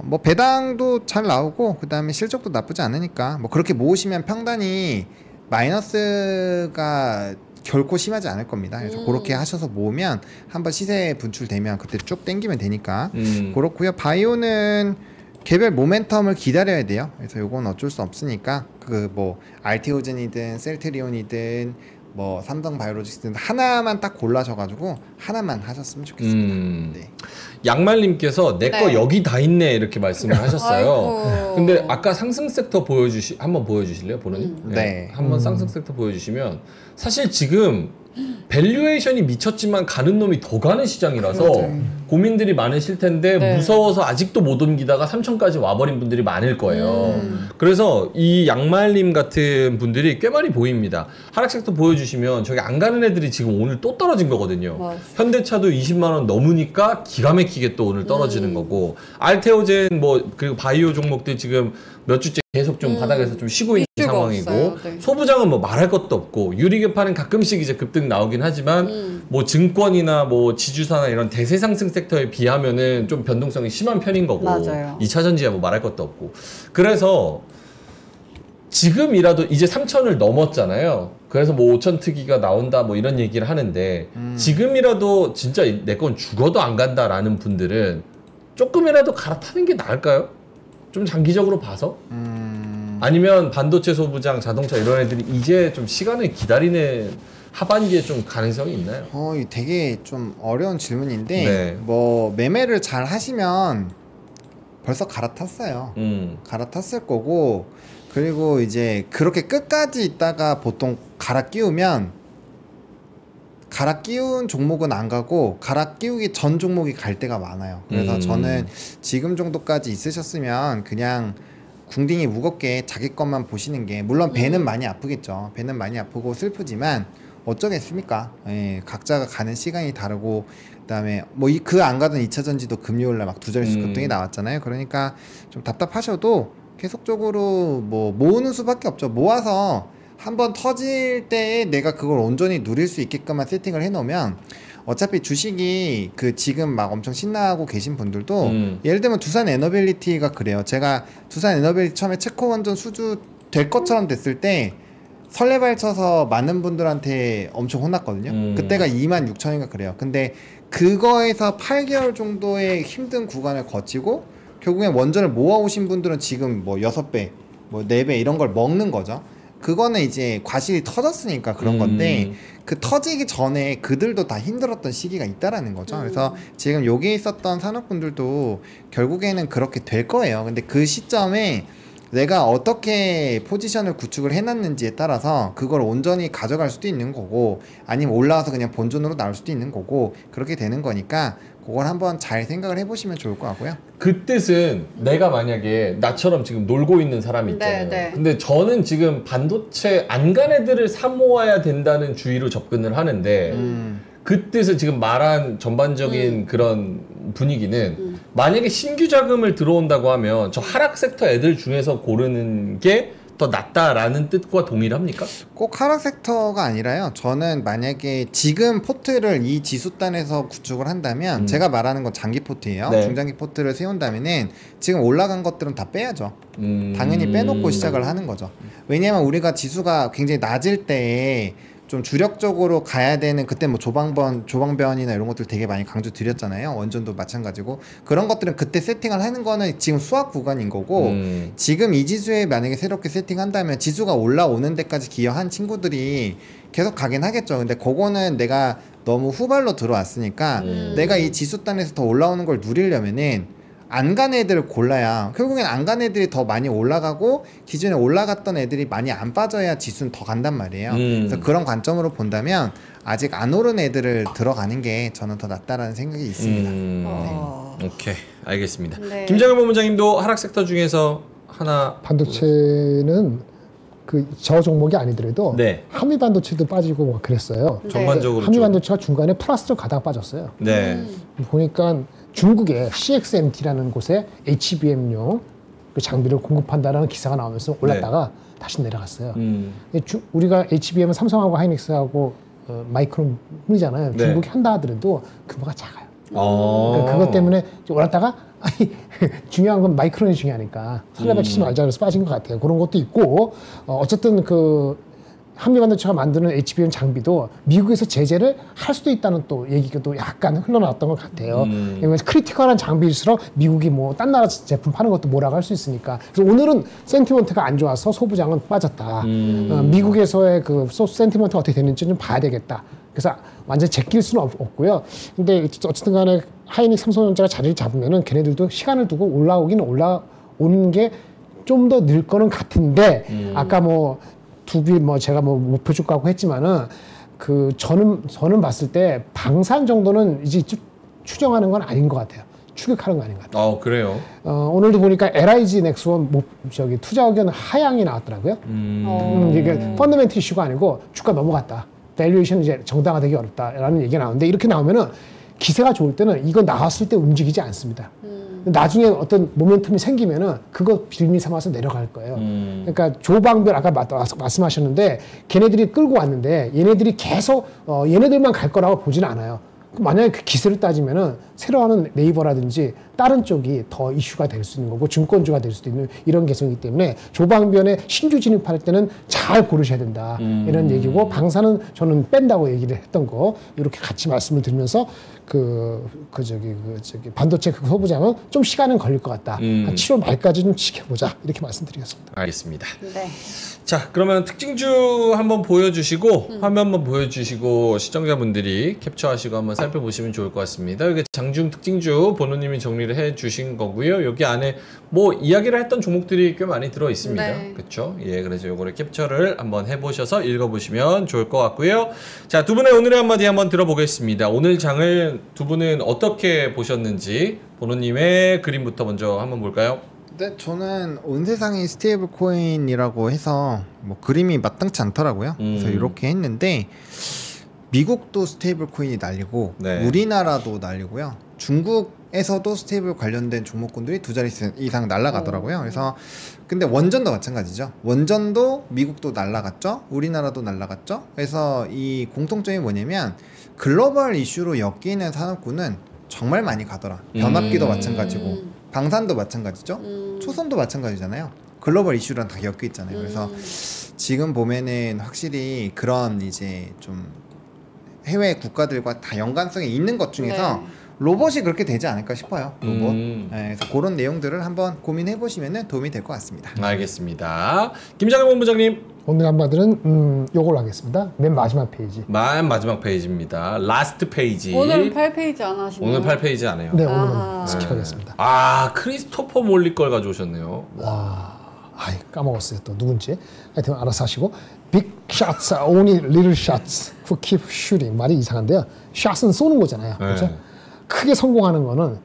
뭐 배당도 잘 나오고 그 다음에 실적도 나쁘지 않으니까 뭐 그렇게 모으시면 평단이 마이너스가 결코 심하지 않을 겁니다. 그래서 그렇게 하셔서 모으면 한번 시세 분출되면 그때 쭉 땡기면 되니까 그렇고요. 바이오는 개별 모멘텀을 기다려야 돼요. 그래서 요건 어쩔 수 없으니까 그 뭐 알테오젠이든 셀트리온이든 뭐 삼성바이오로직스든 하나만 딱 골라셔가지고 하나만 하셨으면 좋겠습니다. 네. 양말님께서 내 거 네. 여기 다 있네 이렇게 말씀을 하셨어요. 아이고. 근데 아까 상승 섹터 한번 보여주실래요, 보노님? 네. 한번 상승 섹터 보여주시면 사실 지금 밸류에이션이 미쳤지만 가는 놈이 더 가는 시장이라서 고민들이 많으실 텐데 네. 무서워서 아직도 못 옮기다가 3천까지 와버린 분들이 많을 거예요. 그래서 이 양말님 같은 분들이 꽤 많이 보입니다. 하락 섹터 보여주시면 저기 안 가는 애들이 지금 오늘 또 떨어진 거거든요. 맞아. 현대차도 20만 원 넘으니까 기가 막히게 또 오늘 떨어지는 거고 알테오젠 뭐 그리고 바이오 종목들 지금 몇 주째 계속 좀 바닥에서 좀 쉬고 있는 이슈가 상황이고 없어요. 네. 소부장은 뭐 말할 것도 없고 유리개판은 가끔씩 이제 급등 나오긴 하지만 뭐 증권이나 뭐 지주사나 이런 대세 상승 섹터에 비하면은 좀 변동성이 심한 편인 거고 맞아요. 2차 전지야 뭐 말할 것도 없고 그래서 지금이라도 이제 3천을 넘었잖아요. 그래서 뭐 5천 특이가 나온다 뭐 이런 얘기를 하는데 지금이라도 진짜 내 건 죽어도 안 간다라는 분들은 조금이라도 갈아타는 게 나을까요? 좀 장기적으로 봐서? 아니면 반도체 소부장, 자동차 이런 애들이 이제 좀 시간을 기다리는 하반기에 좀 가능성이 있나요? 이 되게 좀 어려운 질문인데 네. 뭐 매매를 잘 하시면 벌써 갈아탔어요. 갈아탔을 거고, 그리고 이제 그렇게 끝까지 있다가 보통 갈아 끼우면 갈아 끼운 종목은 안 가고 갈아 끼우기 전 종목이 갈 때가 많아요. 그래서 저는 지금 정도까지 있으셨으면 그냥 궁딩이 무겁게 자기 것만 보시는 게, 물론 배는 많이 아프겠죠. 배는 많이 아프고 슬프지만 어쩌겠습니까? 예, 각자가 가는 시간이 다르고, 그다음에 뭐 그 안 가던 2차전지도 금요일날 막 두 자릿수 급등이 나왔잖아요. 그러니까 좀 답답하셔도 계속적으로 뭐 모으는 수밖에 없죠. 모아서 한번 터질 때에 내가 그걸 온전히 누릴 수 있게끔만 세팅을 해놓으면, 어차피 주식이 그 지금 막 엄청 신나고 계신 분들도 예를 들면 두산 에너빌리티가 그래요. 제가 두산 에너빌리티 처음에 체코원전 수주 될 것처럼 됐을 때 설레발 쳐서 많은 분들한테 엄청 혼났거든요. 그때가 26,000인가 그래요. 근데 그거에서 8개월 정도의 힘든 구간을 거치고 결국엔 원전을 모아오신 분들은 지금 뭐 6배, 뭐 4배 이런 걸 먹는 거죠. 그거는 이제 과실이 터졌으니까 그런 건데, 그 터지기 전에 그들도 다 힘들었던 시기가 있다라는 거죠. 그래서 지금 여기에 있었던 산업군들도 결국에는 그렇게 될 거예요. 근데 그 시점에 내가 어떻게 포지션을 구축을 해놨는지에 따라서 그걸 온전히 가져갈 수도 있는 거고, 아니면 올라와서 그냥 본전으로 나올 수도 있는 거고, 그렇게 되는 거니까 그걸 한번 잘 생각을 해보시면 좋을 것 같고요. 그 뜻은 내가 만약에 나처럼 지금 놀고 있는 사람이 있잖아요. 네. 근데 저는 지금 반도체 안 간 애들을 사 모아야 된다는 주의로 접근을 하는데, 그 뜻은 지금 말한 전반적인 그런 분위기는 만약에 신규 자금을 들어온다고 하면 저 하락 섹터 애들 중에서 고르는 게 더 낫다라는 뜻과 동일합니까? 꼭 하락 섹터가 아니라요. 저는 만약에 지금 포트를 이 지수단에서 구축을 한다면, 제가 말하는 건 장기 포트예요. 네. 중장기 포트를 세운다면은 지금 올라간 것들은 다 빼야죠. 당연히 빼놓고 시작을 하는 거죠. 왜냐하면 우리가 지수가 굉장히 낮을 때에 좀 주력적으로 가야 되는, 그때 뭐 조방변이나 이런 것들 되게 많이 강조 드렸잖아요. 원전도 마찬가지고. 그런 것들은 그때 세팅을 하는 거는 지금 수학 구간인 거고, 지금 이 지수에 만약에 새롭게 세팅한다면 지수가 올라오는 데까지 기여한 친구들이 계속 가긴 하겠죠. 근데 그거는 내가 너무 후발로 들어왔으니까 내가 이 지수단에서 더 올라오는 걸 누리려면은 안 간 애들을 골라야, 결국엔 안 간 애들이 더 많이 올라가고 기존에 올라갔던 애들이 많이 안 빠져야 지수는 더 간단 말이에요. 그래서 그런 관점으로 본다면 아직 안 오른 애들을 들어가는 게 저는 더 낫다라는 생각이 있습니다. 네. 오케이, 알겠습니다. 네. 김정일 본부장님도 하락 섹터 중에서 하나. 반도체는 그 저 종목이 아니더라도 네. 한미 반도체도 빠지고 막 그랬어요. 전반적으로 한미 좀. 반도체가 중간에 플러스로 가다가 빠졌어요. 네. 보니까 중국의 CXMT라는 곳에 HBM용 그 장비를 공급한다라는 기사가 나오면서 올랐다가 다시 내려갔어요. 우리가 HBM은 삼성하고 하이닉스하고 마이크론뿐이잖아요. 네. 중국이 한다 하더라도 규모가 작아요. 어. 그러니까 그것 때문에 올랐다가 아니 중요한 건 마이크론이 중요하니까 설레발 치지 말자 그래서 빠진 것 같아요. 그런 것도 있고, 어쨌든 그 한미반도체가 만드는 HBM 장비도 미국에서 제재를 할 수도 있다는 또 얘기가 또 약간 흘러나왔던 것 같아요. 왜냐면 크리티컬한 장비일수록 미국이 뭐 딴 나라 제품 파는 것도 뭐라고 할 수 있으니까. 그래서 오늘은 센티먼트가 안 좋아서 소부장은 빠졌다. 미국에서의 그 센티먼트가 어떻게 되는지 좀 봐야 되겠다. 그래서 완전 제낄 수는 없고요. 근데 어쨌든 간에 하이닉 삼성전자가 자리를 잡으면은 걔네들도 시간을 두고 올라오는 게 좀 더 늘 거는 같은데, 아까 뭐 두비 뭐 제가 뭐 목표 주가고 했지만은 그 저는 봤을 때 방산 정도는 이제 추정하는 건 아닌 것 같아요. 추격하는 거 아닌 것 같아요. 그래요? 오늘도 보니까 LIG 넥스원 투자 의견 하향이 나왔더라고요. 이게 펀더멘트 이슈가 아니고 주가 넘어갔다. 밸류에이션 이제 정당화되기 어렵다라는 얘기가 나오는데, 이렇게 나오면은 기세가 좋을 때는 이거 나왔을 때 움직이지 않습니다. 나중에 어떤 모멘텀이 생기면은 그거 빌미 삼아서 내려갈 거예요. 그러니까 조방별 아까 말씀하셨는데 걔네들이 끌고 왔는데 얘네들이 계속 얘네들만 갈 거라고 보지는 않아요. 만약에 그 기세를 따지면은 새로 하는 네이버라든지 다른 쪽이 더 이슈가 될 수 있는 거고 증권주가 될 수도 있는 이런 개성이기 때문에 조방변에 신규 진입할 때는 잘 고르셔야 된다 이런 얘기고, 방사는 저는 뺀다고 얘기를 했던 거 이렇게 같이 말씀을 드리면서 반도체 그 소부장은 좀 시간은 걸릴 것 같다. 한 7월 말까지 좀 지켜보자 이렇게 말씀드리겠습니다. 알겠습니다. 네. 자, 그러면 특징주 한번 보여주시고 화면 한번 보여주시고 시청자분들이 캡처하시고 한번 살펴보시면 좋을 것 같습니다. 여기 장중 특징주 본우님이 정리를 해주신 거고요. 여기 안에 뭐 이야기를 했던 종목들이 꽤 많이 들어 있습니다. 네. 그렇죠? 예, 그래서 요거를 캡처를 한번 해보셔서 읽어보시면 좋을 것 같고요. 자, 두 분의 오늘의 한마디 한번 들어보겠습니다. 오늘 장을 두 분은 어떻게 보셨는지 본우님의 그림부터 먼저 한번 볼까요? 네, 저는 온 세상이 스테이블 코인이라고 해서 뭐 그림이 마땅치 않더라고요. 그래서 이렇게 했는데 미국도 스테이블 코인이 날리고 네. 우리나라도 날리고요. 중국에서도 스테이블 관련된 종목군들이 두 자릿수 이상 날아가더라고요. 그래서 근데 원전도 마찬가지죠. 원전도 미국도 날아갔죠. 우리나라도 날아갔죠. 그래서 이 공통점이 뭐냐면 글로벌 이슈로 엮이는 산업군은 정말 많이 가더라. 변압기도 마찬가지고 방산도 마찬가지죠. 초선도 마찬가지잖아요. 글로벌 이슈랑 다 엮여 있잖아요. 그래서 지금 보면은 확실히 그런 이제 좀 해외 국가들과 다 연관성이 있는 것 중에서 네. 로봇이 그렇게 되지 않을까 싶어요. 로봇. 네, 그래서 그런 내용들을 한번 고민해 보시면 도움이 될 것 같습니다. 알겠습니다. 김장현 본부장님. 오늘 한마디는 요걸로 하겠습니다. 맨 마지막 페이지. 마지막 페이지입니다. 라스트 페이지. 오늘은 8페이지 안 하시나요? 오늘 8페이지 안 해요. 네, 오늘은 스킵하겠습니다. 아, 크리스토퍼 몰리 걸 가져오셨네요. 와, 아이 까먹었어요. 또 누군지. 하여튼 알아서 하시고. Big shots are only little shots who keep shooting. 말이 이상한데요. 샷은 쏘는 거잖아요. 그렇죠? 크게 성공하는 거는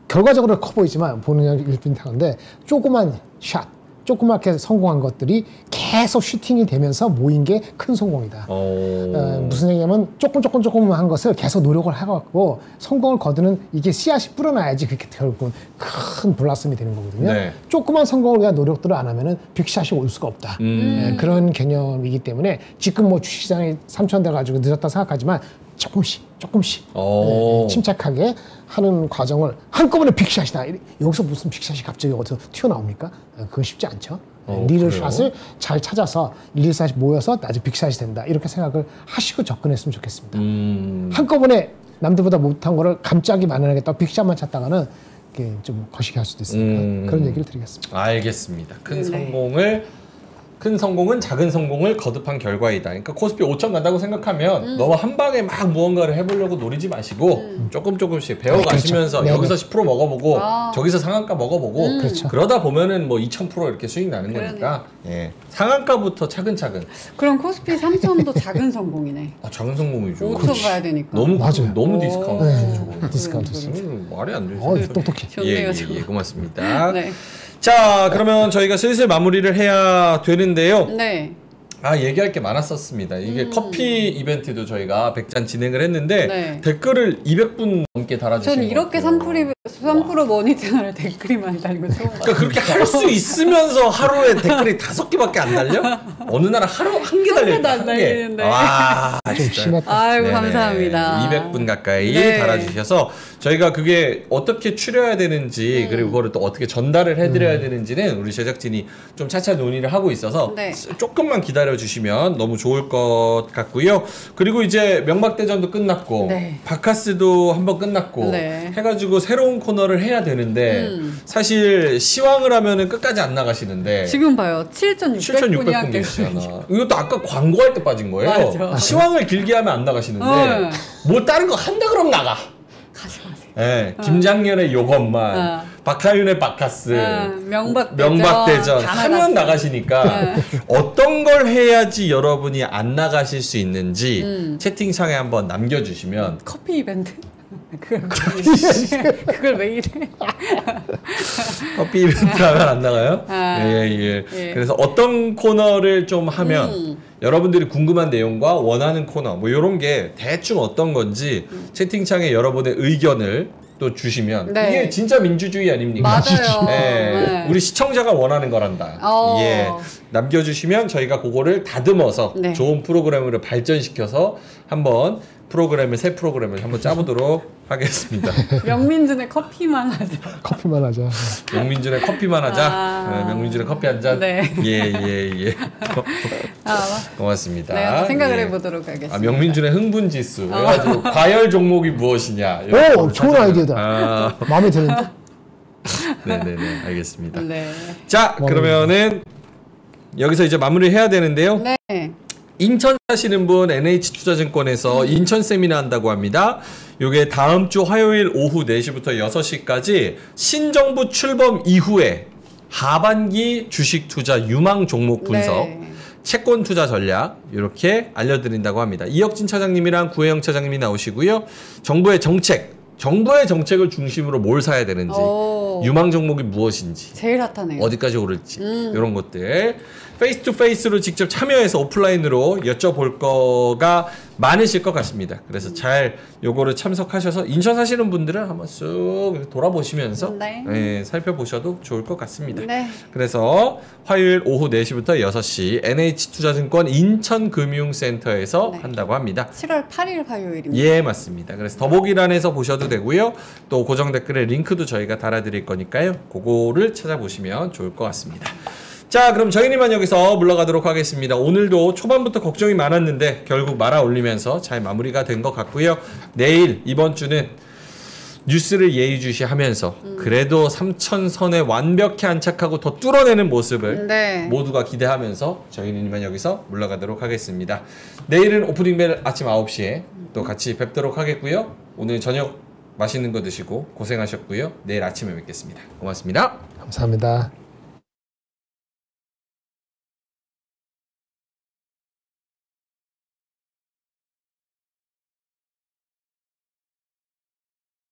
결과적으로 커 보이지만 보는 일빈탕인데 조그만 샷, 조그맣게 성공한 것들이 계속 슈팅이 되면서 모인 게 큰 성공이다. 무슨 얘기냐면 조금 한 것을 계속 노력을 해갖고 성공을 거두는 이게 씨앗이 뿌려놔야지 그렇게 결국은 큰 블라썸이 되는 거거든요. 네. 조그만 성공을 위한 노력들을 안 하면은 빅샷이 올 수가 없다. 그런 개념이기 때문에 지금 뭐 주식시장이 3천 돼 가지고 늦었다 생각하지만 조금씩 침착하게 하는 과정을 한꺼번에 빅샷이다. 여기서 무슨 빅샷이 갑자기 어디서 튀어나옵니까? 그건 쉽지 않죠. 리들샷을 잘 찾아서 리들샷이 모여서 나중에 빅샷이 된다. 이렇게 생각을 하시고 접근했으면 좋겠습니다. 한꺼번에 남들보다 못한 거를 갑자기 만나겠다. 빅샷만 찾다가는 좀 거시기 할 수도 있으니까 그런 얘기를 드리겠습니다. 알겠습니다. 큰 성공은 작은 성공을 거듭한 결과이다. 그러니까 코스피 5천 간다고 생각하면 너무 한 방에 막 무언가를 해보려고 노리지 마시고 조금씩 배워가시면서 그렇죠. 여기서 10% 먹어보고 저기서 상한가 먹어보고 그렇죠. 그러다 보면은 뭐 2,000% 이렇게 수익 나는 거니까 예. 상한가부터 차근차근. 그럼 코스피 3천도 작은 성공이네. 아, 작은 성공이죠. 5천 가야 되니까. 맞아요. 너무 디스카운트. 디스카운트. 말이 안 되죠. 똑똑해. 좋네요, 예, 고맙습니다. 네. 자, 그러면 저희가 슬슬 마무리를 해야 되는데요. 네. 아, 얘기할 게 많았었습니다. 이게 커피 이벤트도 저희가 100잔 진행을 했는데 네. 댓글을 200분 넘게 달아주신 저는 이렇게 것 3% 머니 채널에 댓글이 많이 달리고 처음 봤어요. 그러니까 그렇게 할 수 있으면서 하루에 댓글이 5개밖에 안 달려? 어느 나라 하루 한 개 달려. 개도 안 달리는데. 와, 좀 진짜. 심했다. 아이고 네네. 감사합니다. 200분 가까이 네. 달아주셔서 저희가 그게 어떻게 추려야 되는지 그리고 그거를 또 어떻게 전달을 해드려야 되는지는 우리 제작진이 좀 차차 논의를 하고 있어서 네. 조금만 기다려주시면 너무 좋을 것 같고요. 그리고 이제 명박대전도 끝났고 네. 바카스도 한번 끝났고 네. 해가지고 새로운 코너를 해야 되는데 사실 시황을 하면은 끝까지 안 나가시는데 지금 봐요. 7,600분이 7,600분 계시잖아. 이것도 아까 광고할 때 빠진 거예요. 맞아. 시황을 길게 하면 안 나가시는데 어. 뭐 다른 거 한다 그러면 나가. 가지 마세요. 예, 김장렬의 요것만, 박하윤의 바카스, 명박대전 다 하면 나갔어요. 나가시니까 어떤 걸 해야지 여러분이 안 나가실 수 있는지 채팅창에 한번 남겨주시면 커피 이벤트? 그걸 왜 이래? 커피 이벤트 하면 안 나가요? 아, 예. 예. 그래서 어떤 코너를 좀 하면 여러분들이 궁금한 내용과 원하는 코너 뭐 이런 게 대충 어떤 건지 채팅창에 여러분의 의견을 또 주시면 네. 이게 진짜 민주주의 아닙니까? 맞아요. 예, 네. 우리 시청자가 원하는 거란다. 어. 예, 남겨주시면 저희가 그거를 다듬어서 네. 좋은 프로그램으로 발전시켜서 한번 새 프로그램을 한번 짜보도록 하겠습니다. 명민준의 커피만 하자. 커피만 하자. 명민준의 커피만 하자. 아. 네, 명민준의 커피 한 잔. 네. 예. 아, 고맙습니다. 네, 생각을 예. 해보도록 하겠습니다. 아, 명민준의 흥분 지수. 그래가지고 과열 종목이 무엇이냐. 오, 좋은 아이디어다. 아, 마음에 드는데? 네네네. 알겠습니다. 네. 자, 그러면은 여기서 이제 마무리 해야 되는데요. 네. 인천 사시는 분 NH투자증권에서 인천 세미나 한다고 합니다. 요게 다음 주 화요일 오후 4시부터 6시까지 신정부 출범 이후에 하반기 주식 투자 유망 종목 분석, 채권 투자 전략 이렇게 알려드린다고 합니다. 이혁진 차장님이랑 구혜영 차장님이 나오시고요. 정부의 정책을 중심으로 뭘 사야 되는지, 유망 종목이 무엇인지, 제일 핫하네요. 어디까지 오를지 이런 것들 페이스 투 페이스로 직접 참여해서 오프라인으로 여쭤볼 거가 많으실 것 같습니다. 그래서 잘 요거를 참석하셔서 인천 사시는 분들은 한번 쑥 돌아보시면서 살펴보셔도 좋을 것 같습니다. 그래서 화요일 오후 4시부터 6시 NH투자증권 인천금융센터에서 한다고 합니다. 7월 8일 화요일입니다. 예, 맞습니다. 그래서 더보기란에서 보셔도 되고요. 또 고정 댓글에 링크도 저희가 달아드릴 거니까요. 그거를 찾아보시면 좋을 것 같습니다. 자, 그럼 저희는 이만 여기서 물러가도록 하겠습니다. 오늘도 초반부터 걱정이 많았는데 결국 말아 올리면서 잘 마무리가 된 것 같고요. 내일 이번 주는 뉴스를 예의주시하면서 그래도 3,000선에 완벽히 안착하고 더 뚫어내는 모습을 모두가 기대하면서 저희는 이만 여기서 물러가도록 하겠습니다. 내일은 오프닝벨 아침 9시에 또 같이 뵙도록 하겠고요. 오늘 저녁 맛있는 거 드시고 고생하셨고요. 내일 아침에 뵙겠습니다. 고맙습니다. 감사합니다.